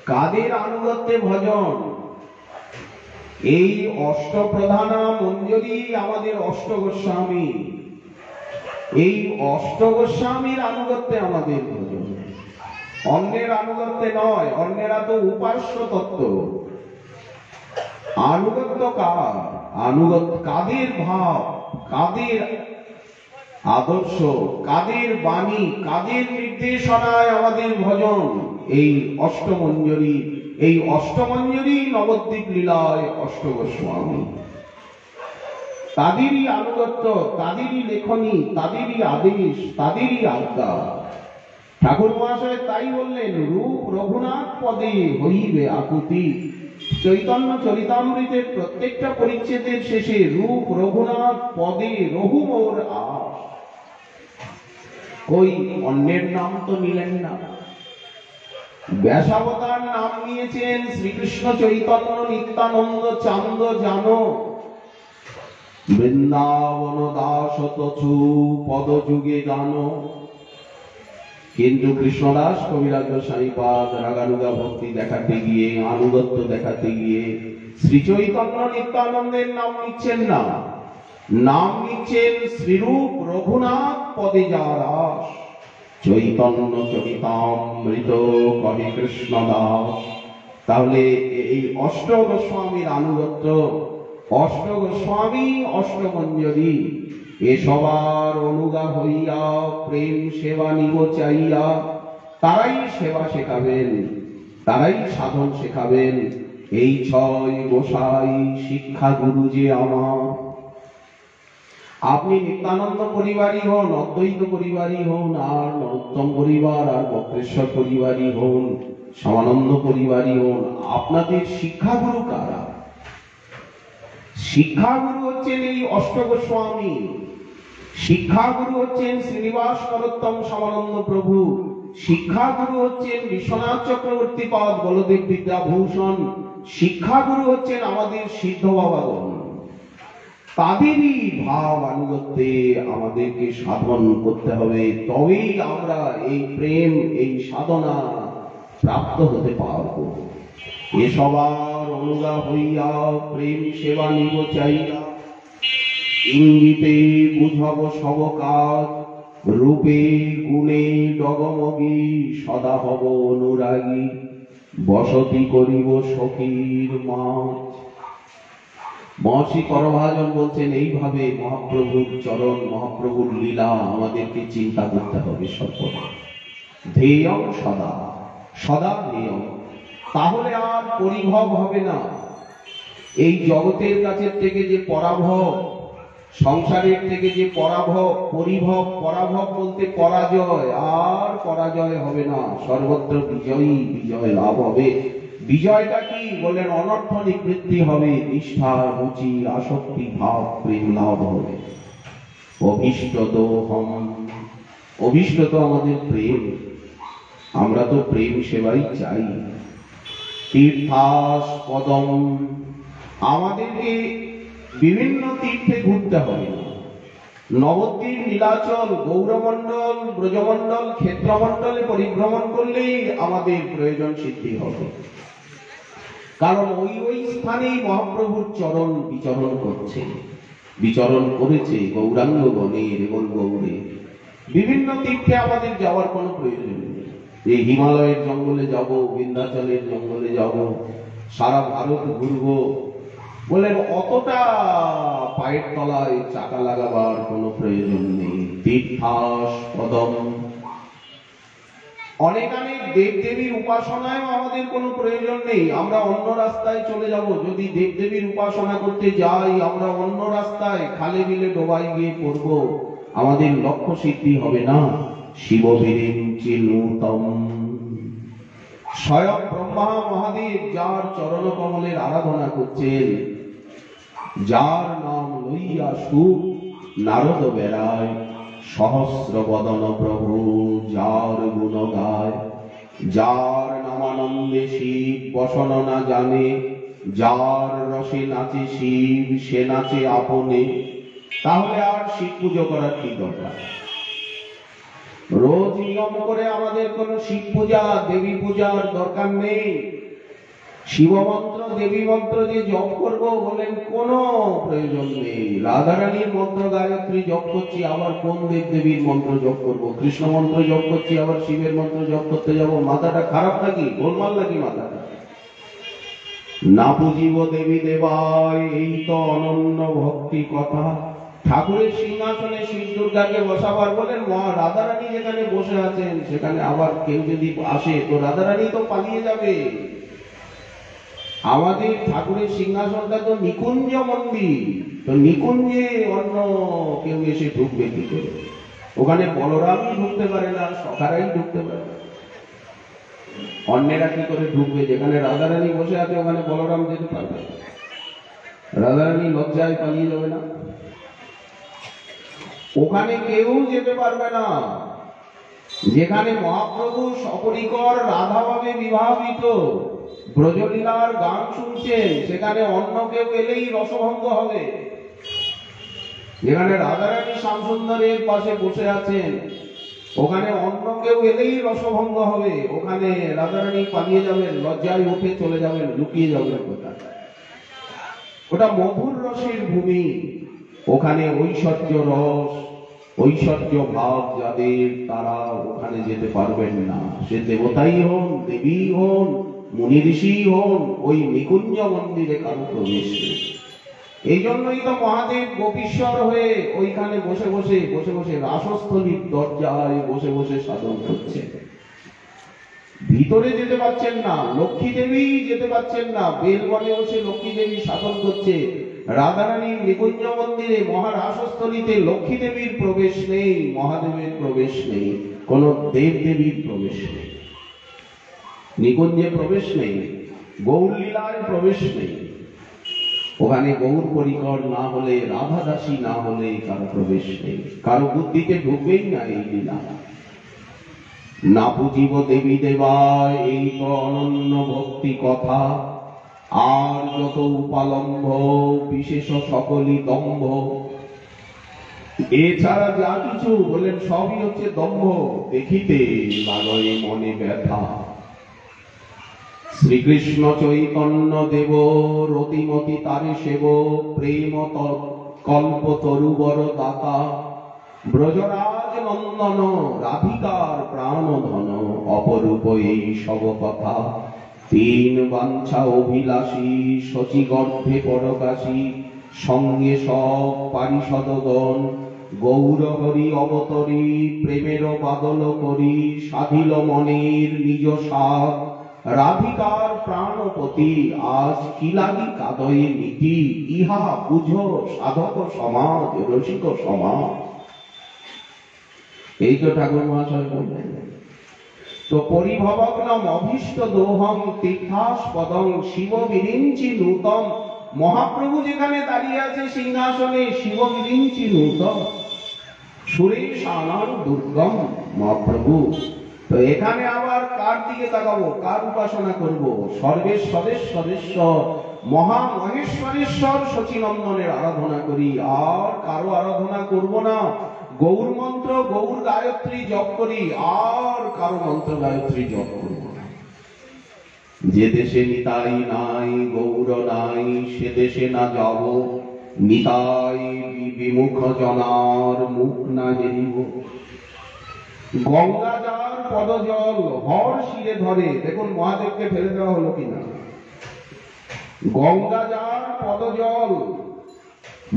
কাদের আনুগত্যে ভজন? এই অষ্টপ্রধানা মঞ্জরি আমাদের অষ্ট গোস্বামী, এই অষ্ট গোস্বামীর আনুগত্যে আমাদের ভজন, অন্যের আনুগত্যে নয়। অন্যেরা তো উপাস্য তত্ত্ব। আনুগত্য কার? আনুগত্য কাদের ভাব, কাদের আদর্শ, কাদের বাণী, কাদের নির্দেশনায় আমাদের ভজন? এই অষ্টমঞ্জরি, এই অষ্টমঞ্জরি নবদ্বীপ লীলায় অষ্ট গোস্বামী, তাদেরই আনুগত্য, তাদেরই লেখনী, তাদেরই আদেশ, তাদেরই আজ্ঞা। ঠাকুর মহাশয় তাই বললেন, রূপ রঘুনাথ পদে হইবে আকুতি। চৈতন্য চরিতামৃতের প্রত্যেকটা পরিচ্ছেদের শেষে রূপ রঘুনাথ পদে রঘু মোর আস। ওই অন্যের নাম তো নিলেন না। ব্যাসাবতার নাম নিয়েছেন শ্রীকৃষ্ণ চৈতন্য নিত্যানন্দ চান্দ জানো, বৃন্দাবন দাস তছু পদ যুগে জানো। কিন্তু কৃষ্ণদাস কবিরাজ গোস্বামীপাদ রাগানুগা ভক্তি দেখাতে গিয়ে, আনুগত্য দেখাতে গিয়ে শ্রী চৈতন্য নিত্যানন্দের নাম নিচ্ছেন না, নাম নিচ্ছেন শ্রীরূপ রঘুনাথ পদে যার আস। চৈতন্য চরিতামৃত কবি কৃষ্ণদাস। তাহলে এই অষ্ট গোস্বামীর আনুগত্য, অষ্ট গোস্বামী অষ্টমঞ্জরি, এ সবার অনুগা হইয়া প্রেম সেবা নিব চাইয়া। তারাই সেবা শেখাবেন, তারাই সাধন শেখাবেন। এই ছয় গোসাই শিক্ষা গুরু যে আমার। আপনি নিত্যানন্দ পরিবারই হন, অদ্বৈত পরিবারই হন, আর নরোত্তম পরিবার, আর বক্রেশ্বর পরিবারই হন, সমানন্দ পরিবারই হন, আপনাদের শিক্ষাগুরু কারা? শিক্ষাগুরু হচ্ছেন এই অষ্ট গোস্বামী। শিক্ষাগুরু হচ্ছেন শ্রীনিবাস করোত্তম সমানন্দ প্রভু, শিক্ষাগুরু হচ্ছেন বিশ্বনাথ চক্রবর্তী পাদ বলদেব বিদ্যাভূষণ, শিক্ষাগুরু হচ্ছেন আমাদের সিদ্ধ বাবাগণ। তাদেরই ভাব আনুগত্যে আমাদেরকে সাধন করতে হবে, তবেই আমরা এই প্রেম, এই সাধনা প্রাপ্ত হতে পারব। এ সবার অনুগা হইয়া প্রেম সেবা নিব চাইয়া, ইঙ্গিতে বুঝাব সব কাজ, রূপে গুণে ডগমগি সদা হব অনুরাগী, বসতি করিব সখীর মাঝ। মহর্ষি করভাজন বলছেন এইভাবে মহাপ্রভুর চরণ, মহাপ্রভুর লীলা আমাদেরকে চিন্তা করতে হবে সর্বদা। ধ্যেয়ং সদা, সদা ধ্যেয়ং, তাহলে আর পরিভব হবে না। এই জগতের কাছের থেকে যে পরাভব, সংসারের থেকে যে পরাভব, পরিভব, পরাভব বলতে পরাজয়, আর পরাজয় হবে না, সর্বত্র বিজয়ী বিজয় লাভ হবে। বিজয়টা কি বলেন? অনর্থ নিবৃত্তি হবে, নিষ্ঠা রুচি আসক্তি ভাব প্রেম লাভ হবে। অভীষ্ট দোহম, অভীষ্ট তো আমাদের প্রেম, আমরা তো প্রেম সেবাই চাই। তীর্থাস পদম, আমাদেরকে বিভিন্ন তীর্থে ঘুরতে হবে। নবদ্বীপ, নীলাচল, গৌরমণ্ডল, ব্রজমণ্ডল, ক্ষেত্রমণ্ডলে পরিভ্রমণ করলেই আমাদের প্রয়োজন সিদ্ধি হবে। কারণ ওই ওই স্থানেই মহাপ্রভুর চরণ বিচরণ করছে, বিচরণ করেছে গৌরাঙ্গ গণের এবং গৌরে। বিভিন্ন তীর্থে আমাদের যাওয়ার কোনো প্রয়োজন নেই। এই হিমালয়ের জঙ্গলে যাব, বিন্ধ্যাচলের জঙ্গলে যাব, সারা ভারত ঘুরব বলেন, অতটা পায়ের তলায় চাকা লাগাবার কোনো প্রয়োজন নেই। তীর্থাস পদম, অনেক অনেক দেবদেবীর উপাসনায় আমাদের কোনো প্রয়োজন নেই। আমরা অন্য রাস্তায় চলে যাব। যদি দেবদেবীর উপাসনা করতে যাই, আমরা অন্য রাস্তায় খালে বিলে ডোবাই গিয়ে পড়ব, আমাদের লক্ষ্য সিদ্ধি হবে না। শিববীরেন চিনুতম, স্বয়ং ব্রহ্মা মহাদেব যার চরণ কমলের আরাধনা করছেন, যার নাম লইয়া সুখ নারদ বেড়ায়, সহস্র বদন প্রভু যার গুণ গায়, যার নামানন্দে শিব বসন না জানে, যার রসে নাচে শিব সে নাচে আপনে। তাহলে আর শিব পুজো করার কি দরকার? রোজ নিয়ম করে আমাদের কোনো শিব পূজা, দেবী পূজার দরকার নেই। শিব মন্ত্র, দেবী মন্ত্র যে জপ করবো বলেন, কোনো প্রয়োজন নেই। রাধারানীর মন্ত্র গায়ত্রী জপ করছি, আবার কোন দেব দেবীর মন্ত্র জপ করবো? কৃষ্ণ মন্ত্র জপ করছি, আবার শিবের মন্ত্র জপ করতে যাবো? মাথাটা খারাপ নাকি? গোলমাল নাকি মাথাটা? না পুজিব দেবী দেবায়, এই তো অনন্য ভক্তি কথা। ঠাকুরের সিংহাসনে শিব দুর্গাকে বসাবার বলেন, মা রাধারানী যেখানে বসে আছেন সেখানে আবার কেউ যদি আসে তো রাধারানী তো পালিয়ে যাবে। আমাদের ঠাকুরের সিংহাসনটা তো নিকুঞ্জ মন্দির, তো নিকুঞ্জে অন্য কেউ এসে ঢুকবে কি করে? ওখানে বলরামই ঢুকতে পারে না, সখারাই ঢুকতে পারে না, অন্যেরা কি করে ঢুকবে? যেখানে রাধারানী বসে আছে ওখানে বলরাম যেতে পারবে? রাধারানী লজ্জায় পালিয়ে যাবে না? ওখানে কেউ যেতে পারবে না। যেখানে মহাপ্রভু সপরিকর রাধাভাবে বিবাহিত ব্রজলীলার গান শুনছেন, সেখানে অন্য কেউ এলেই রসভঙ্গ হবে। যেখানে রাধারানী শ্যামসুন্দরের পাশে বসে আছেন, ওখানে অন্য কেউ এলেই রসভঙ্গ হবে। ওখানে রাধারানী পালিয়ে যাবেন, লজ্জায় উঠে চলে যাবেন, লুকিয়ে যাবেন কোথায়? ওটা মধুর রসের ভূমি। ওখানে ঐশ্বর্য রস, ঐশ্বর্য ভাব যাদের, তারা ওখানে যেতে পারবেন না। সে দেবতাই হন, দেবী হন, মুনি ঋষি হন, ওই নিকুঞ্জ মন্দিরে কারো প্রবেশ নেই। এই জন্যই তো মহাদেব গোপীশ্বর হয়ে ওইখানে বসে বসে বসে বসে রাসস্থলীর দরজায় বসে বসে সাধন করছেন। ভিতরে যেতে পারছেন না, লক্ষ্মী দেবী যেতে পারছেন না, বেলবনে বসে লক্ষ্মী দেবী সাধন করছে। রাধারানীর নিকুঞ্জ মন্দিরে মহারাসস্থলীতে লক্ষ্মী দেবীর প্রবেশ নেই, মহাদেবের প্রবেশ নেই, কোন দেব দেবীর প্রবেশ নেই, নিকুঞ্জে প্রবেশ নেই, গৌরলীলায় প্রবেশ নেই। ওখানে গৌর পরিকর না হলে, রাধাদাসী না হলে কারো প্রবেশ নেই, কারো বুদ্ধিতে ঢুকবেই না এই লীলা। না পুজিব দেবী দেবা, এই তো অনন্য ভক্তি কথা। আর যত উপালম্ভ বিশেষ সকলই দম্ভ। এছাড়া যা কিছু বলেন সবই হচ্ছে দম্ভ, দেখিতে লাগয়ে মনে ব্যথা। শ্রীকৃষ্ণ চৈতন্য দেব রতিমতি তারে সেব, প্রেম কল্প তরুবর দাতা। ব্রজরাজ নন্দন রাধিকার প্রাণ ধন, অপরূপ এই সব কথা। তিন বাঞ্ছা অভিলাষী শচী গর্ভে পরকাশী, সঙ্গে সব পারিষদগণ। গৌর হরি অবতরী প্রেমের বাদল করি, সাধিল মনের নিজ সাধ। রাধিকার প্রাণপতি আজ কি লাগি কাদয়ে নীতি, ইহা বুঝো সাধক সমাজ রসিক সমাজ। এই তো ঠাকুর মহাশয় বললেন। তো পরিভবগ্নম অভীষ্ট দোহং তীর্থাস্পদং শিব বিরিঞ্চি নূতম। মহাপ্রভু যেখানে দাঁড়িয়ে আছে সিংহাসনে, শিব বিরিঞ্চি নূতম সুরেশ আনার দুর্গম মহাপ্রভু। তো এখানে আবার কার দিকে তাকাবো, কার উপাসনা করব? সর্বেশ্বরেশ্বর মহা মহেশ্বরেশ্বর সচিনন্দনের আরাধনা করি, আর কারো আরাধনা করব না। গৌর মন্ত্র গৌর গায়ত্রী জপ করি, আর কারো মন্ত্র গায়ত্রী জপ করব না। যে দেশে নিতাই নাই গৌর নাই, সে দেশে না যাব। নিতাই বিমুখ জনার মুখ না হেরিব। গঙ্গা যার পদজল হর শিরে ধরে, দেখুন মহাদেবকে ফেলে দেওয়া হলো কিনা। গঙ্গা যার পদজল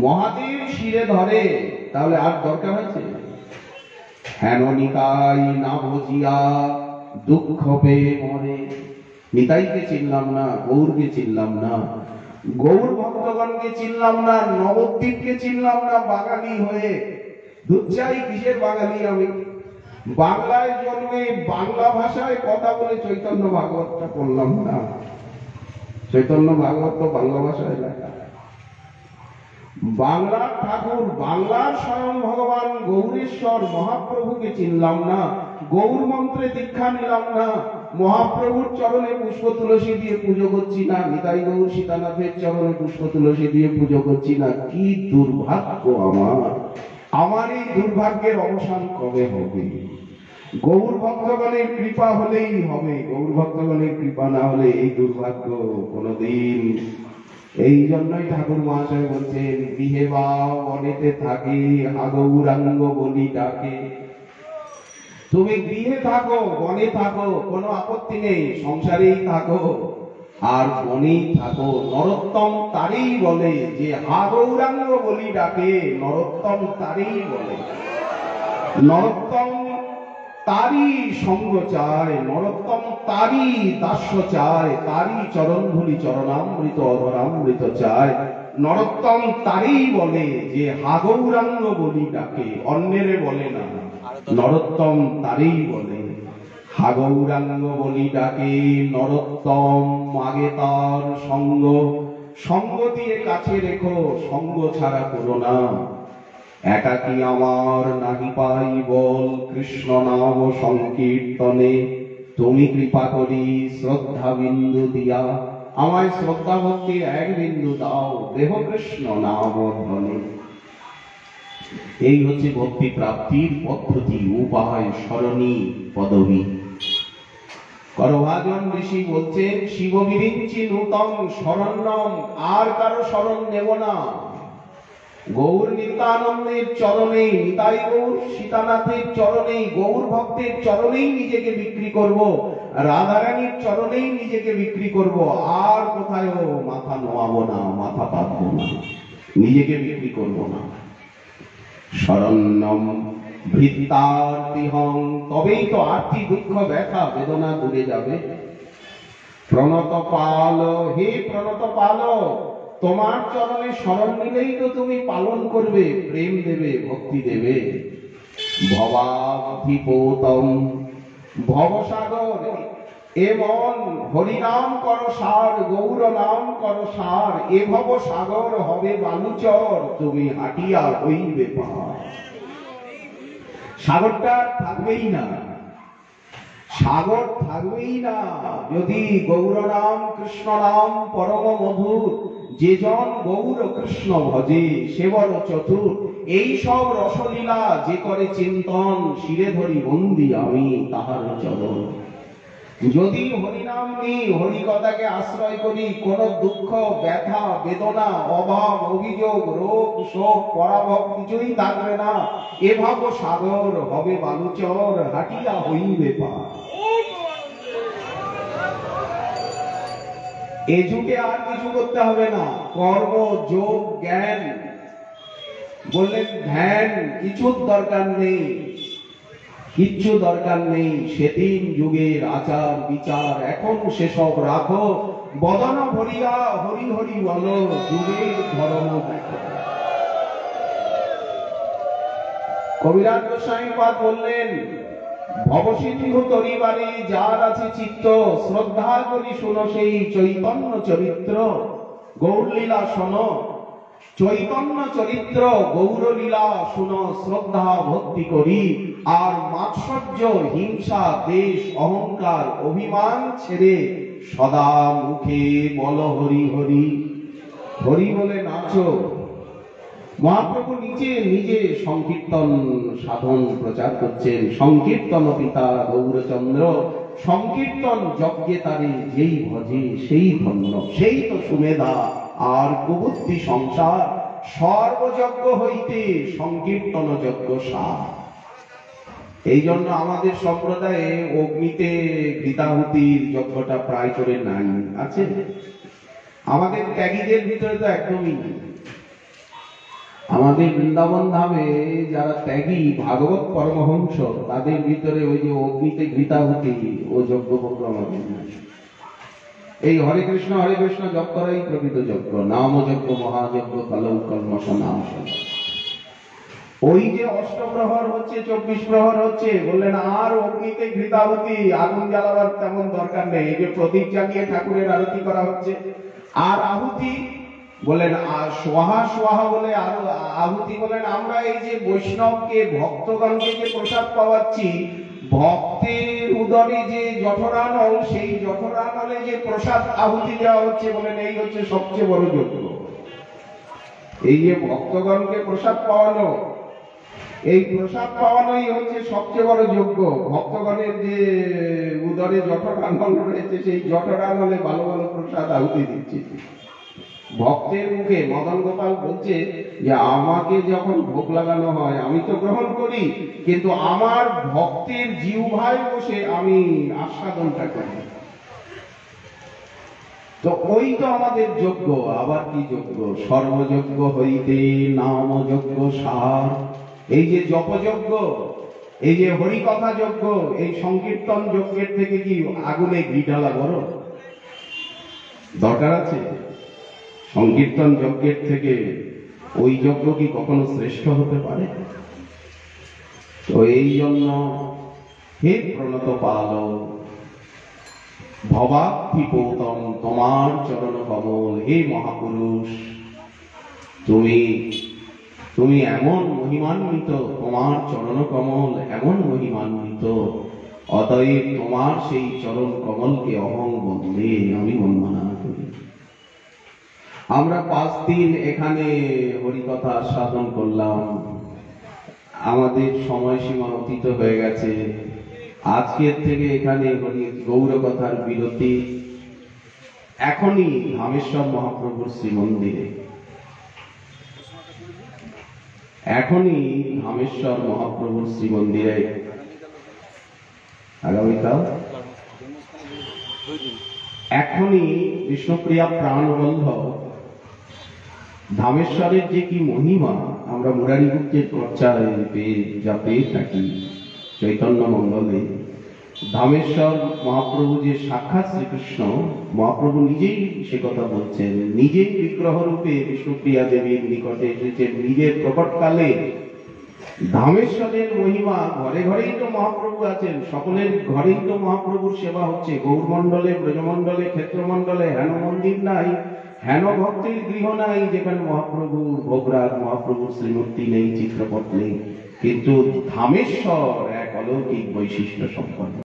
মহাদেব শিরে ধরে, তাহলে আর দরকার আছে? হেন নিতাই না ভজিয়া দুঃখ পেয়ে মরে। নিতাইকে চিনলাম না, গৌরকে চিনলাম না, গৌর ভক্তগণকে চিনলাম না, নবদ্বীপকে চিনলাম না। বাঙালি হয়ে দুচ্চাই কিসের বাঙালি আমি? বাংলায় জন্মে বাংলা ভাষায় কথা বলে চৈতন্য ভাগবতটা পড়লাম না। চৈতন্য ভাগবত তো বাংলা ভাষায় লেখা। বাংলার ঠাকুর, বাংলার স্বয়ং ভগবান গৌরেশ্বর মহাপ্রভুকে চিনলাম না। গৌর মন্ত্রে দীক্ষা নিলাম না। মহাপ্রভুর চরণে পুষ্প তুলসী দিয়ে পুজো করছি না। নিতাই গৌর সীতানাথের চরণে পুষ্প তুলসী দিয়ে পুজো করছি না। কি দুর্ভাগ্য আমার! আমার এই দুর্ভাগ্যের অবসান কবে হবে? গৌর ভক্তগণের কৃপা হলেই হবে। গৌর ভক্তগণের কৃপা না হলে এই দুর্ভাগ্য কোনদিন। এই জন্যই ঠাকুর মহাশয় বলছেন, গৃহে বা বনেতে থাকে গৌরাঙ্গ বলি ডাকে। তুমি গৃহে থাকো, বনে থাকো, কোনো আপত্তি নেই, সংসারেই থাকো আর বনেই থাকো। নরোত্তম তারেই বলে যে গৌরাঙ্গ বলি ডাকে। নরোত্তম তারেই বলে, নরোত্তম তারই সঙ্গ চায়, নরোত্তম তারই দাস্য চায়, তারই চরণ ধুলি চরণামৃত অধরামৃত চায়। নরোত্তম তারই বলে যে গৌরাঙ্গ বলি ডাকে, অন্যের বলে না। নরোত্তম তারই বলে গৌরাঙ্গ বলি ডাকে। নরোত্তম আগে তার সঙ্গ, সঙ্গ দিয়ে কাছে রেখো, সঙ্গ ছাড়া করো না। একাকী আমার নাহি পাই বল, কৃষ্ণ নাম সংকীর্তনে। তুমি কৃপা করি শ্রদ্ধা বিন্দু দিয়া, আমায় শ্রদ্ধা ভক্তির এক বিন্দু দাও, দেহ কৃষ্ণ নাম ধ্বনি। এই হচ্ছে ভক্তি প্রাপ্তির পদ্ধতি, উপায়, সরণী, পদবী। করভাজন ঋষি বলছেন, শিব বিরিঞ্চি নূতন শরণ্যম, আর কারো শরণ নেব না। গৌর নিত্যানন্দের চরণেই, নিতাই গৌর সীতানাথের চরণেই, গৌর ভক্তের চরণেই নিজেকে বিক্রি করব, রাধারানীর চরণেই নিজেকে বিক্রি করব। আর কোথায় মাথা নোয়াবো না, মাথা পাতবো না, নিজেকে বিক্রি করব না। শরণ্যম ভৃত্তার্তিহং, তবেই তো আর্থি দুঃখ ব্যথা বেদনা দূরে যাবে। প্রণত পাল, হে প্রণত পাল, তোমার চরণে শরণ নিলেই তো তুমি পালন করবে, প্রেম দেবে, ভক্তি দেবে। ভবাধিপোতম, ভবসাগর, এ মন হরিনাম কর সার, গৌর নাম কর সার, এ ভব সাগর হবে বালুচর, তুমি হাটিয়া হইবে পার। সাগরটা থাকবেই না, সাগর থাকবেই না যদি গৌর নাম কৃষ্ণ নাম পরম মধুর, যে জন গৌর কৃষ্ণ ভজে সে বড় চতুর, এই সব রসলীলা যে করে চিন্তন, শিরে ধরি বন্দি আমি তাহার চরণ। যদি হরিনাম নি, হরি কথাকে আশ্রয় করি, কোন দুঃখ ব্যথা বেদনা অভাব অভিযোগ রোগ শোক পরাভব কিছুই থাকবে না। এ ভাব সাগর হবে বালুচর, হাটিয়া হইবে পার। এ যুগে আর কিছু করতে হবে না, কর্ম যোগ জ্ঞান বললেন, ধ্যান কিছুর দরকার নেই, কিচ্ছু দরকার নেই। সেদিন যুগের আচার বিচার এখন সেসব রাখো, বদন ভরিয়া হরি হরি বলো, যুগের ধর্ম দেখো। কবিরাজ গোস্বামীপাদ বললেন, ভবসিন্ধু তরিবারে যার আছে চিত্ত, শ্রদ্ধা করি শুনো সেই চৈতন্য চরিত্র। গৌরলীলা শোনো, চৈতন্য চরিত্র গৌরলীলা শুনো, শ্রদ্ধা ভক্তি করি। আর মাৎসর্য হিংসা দেশ অহংকার অভিমান ছেড়ে সদা মুখে বল হরি হরি। হরি বলে নাচো। মহাপ্রভু নিজে নিজে সংকীর্তন সাধন প্রচার করছেন। সংকীর্তন পিতা গৌরচন্দ্র, সংকীর্তন যজ্ঞে তারে যেই ভজে সেই ধন্য, সেই তো সুমেধা আর কুবুদ্ধি সংসার। সর্বযজ্ঞ হইতে সংকীর্তন যজ্ঞ সার। এই জন্য আমাদের সম্প্রদায়ে অগ্নিতে ঘৃতাহুতির যজ্ঞটা প্রায় করে নাই, আছে আমাদের ত্যাগীদের ভিতরে তো একদমই নেই। আমাদের বৃন্দাবন ধামে যারা ত্যাগী ভাগবত পরমহংস, তাদের ভিতরে ওই যে অগ্নিতে ঘৃতাহুতি ও যজ্ঞ প্রোগ্রাম এই হরে কৃষ্ণ জপ করাই প্রকৃত যজ্ঞ। নাম যজ্ঞ মহাযজ্ঞ কলৌ কলমশ নাম। ওই যে অষ্টপ্রহর হচ্ছে 24 প্রহর হচ্ছে, বললেন আর অগ্নিতে ঘৃতাহুতি আগুন জ্বালাবার তেমন দরকার নেই। এই যে প্রদীপ জ্বালিয়ে ঠাকুরের আরতি করা হচ্ছে, আর আহুতি বলেন সোহা সোহা বলে আর আহুতি বলেন, আমরা এই যে বৈষ্ণবকে ভক্তগণকে যে প্রসাদ পাওয়াচ্ছি, ভক্তের উদরে যে জঠরানল, সেই জঠরানলে যে প্রসাদ আহুতি দেওয়া হচ্ছে, বলেন এই হচ্ছে সবচেয়ে বড় যজ্ঞ। এই যে ভক্তগণকে প্রসাদ পাওয়ানো, এই প্রসাদ পাওয়ানোই হচ্ছে সবচেয়ে বড় যজ্ঞ। ভক্তগণের যে উদরে জঠরানল রয়েছে, সেই জঠরানলে ভালো ভালো প্রসাদ আহুতি দিচ্ছে ভক্তের মুখে। মদন গোপাল বলছে যে আমাকে যখন ভোগ লাগানো হয় আমি তো গ্রহণ করি, কিন্তু আমার ভক্তের জিহ্বায় বসে আমি আস্বাদনটা করি। তো ওই তো আমাদের যজ্ঞ। আবার কি যজ্ঞ? সর্বযজ্ঞ হইতে নাম যজ্ঞ সার। এই যে জপযজ্ঞ, এই যে হরিকথা যজ্ঞ, এই সংকীর্তন যজ্ঞের থেকে কি আগুনে ঘি ঢালা বড় দরকার আছে? সংকীর্তন যজ্ঞের থেকে ওই যজ্ঞ কি কখনো শ্রেষ্ঠ হতে পারে? তো এই জন্য হে প্রণত পাল ভবাপ্তিপৌতম, তোমার চরণ কমল, হে মহাপুরুষ তুমি এমন মহিমান্বিত, তোমার চরণ কমল এমন মহিমান্বিত, অতএব তোমার সেই চরণ কমলকে অহং বন্দে, আমি বন্দনা করি। আমরা 5 দিন এখানে হরিকথা সাধন করলাম, আমাদের সময়সীমা অতীত হয়ে গেছে। আজকের থেকে এখানে গৌরকথার বিরতি। এখনই ধামেশ্বর মহাপ্রভুর শ্রীমন্দিরে, এখনই ধামেশ্বর মহাপ্রভুর শ্রীমন্দিরে, আগামীকাল এখনই বিষ্ণুপ্রিয়া প্রাণবন্ধ ধামেশ্বরের যে কি মহিমা আমরা মুরারি গুপ্তের চর্চায় যা পেয়ে থাকি চৈতন্য মঙ্গলে। ধামেশ্বর মহাপ্রভু যে সাক্ষাৎ শ্রীকৃষ্ণ, মহাপ্রভু নিজেই সে কথা বলছেন, নিজেই বিগ্রহ রূপে বিষ্ণুপ্রিয়া দেবীর নিকটে এসেছেন নিজের প্রকটকালে। ধামেশ্বরের মহিমা, ঘরে ঘরেই তো মহাপ্রভু আছেন, সকলের ঘরেই তো মহাপ্রভুর সেবা হচ্ছে। গৌরমণ্ডলে, ব্রজমণ্ডলে, ক্ষেত্রমণ্ডলে হেন মন্দির নাই, হেন ভক্তির গৃহ নাই যেখানে মহাপ্রভুর ভোগরাগ, মহাপ্রভুর শ্রীমূর্তি নেই, চিত্রপট নেই। কিন্তু ধামেশ্বর এক অলৌকিক বৈশিষ্ট্য সম্পন্ন।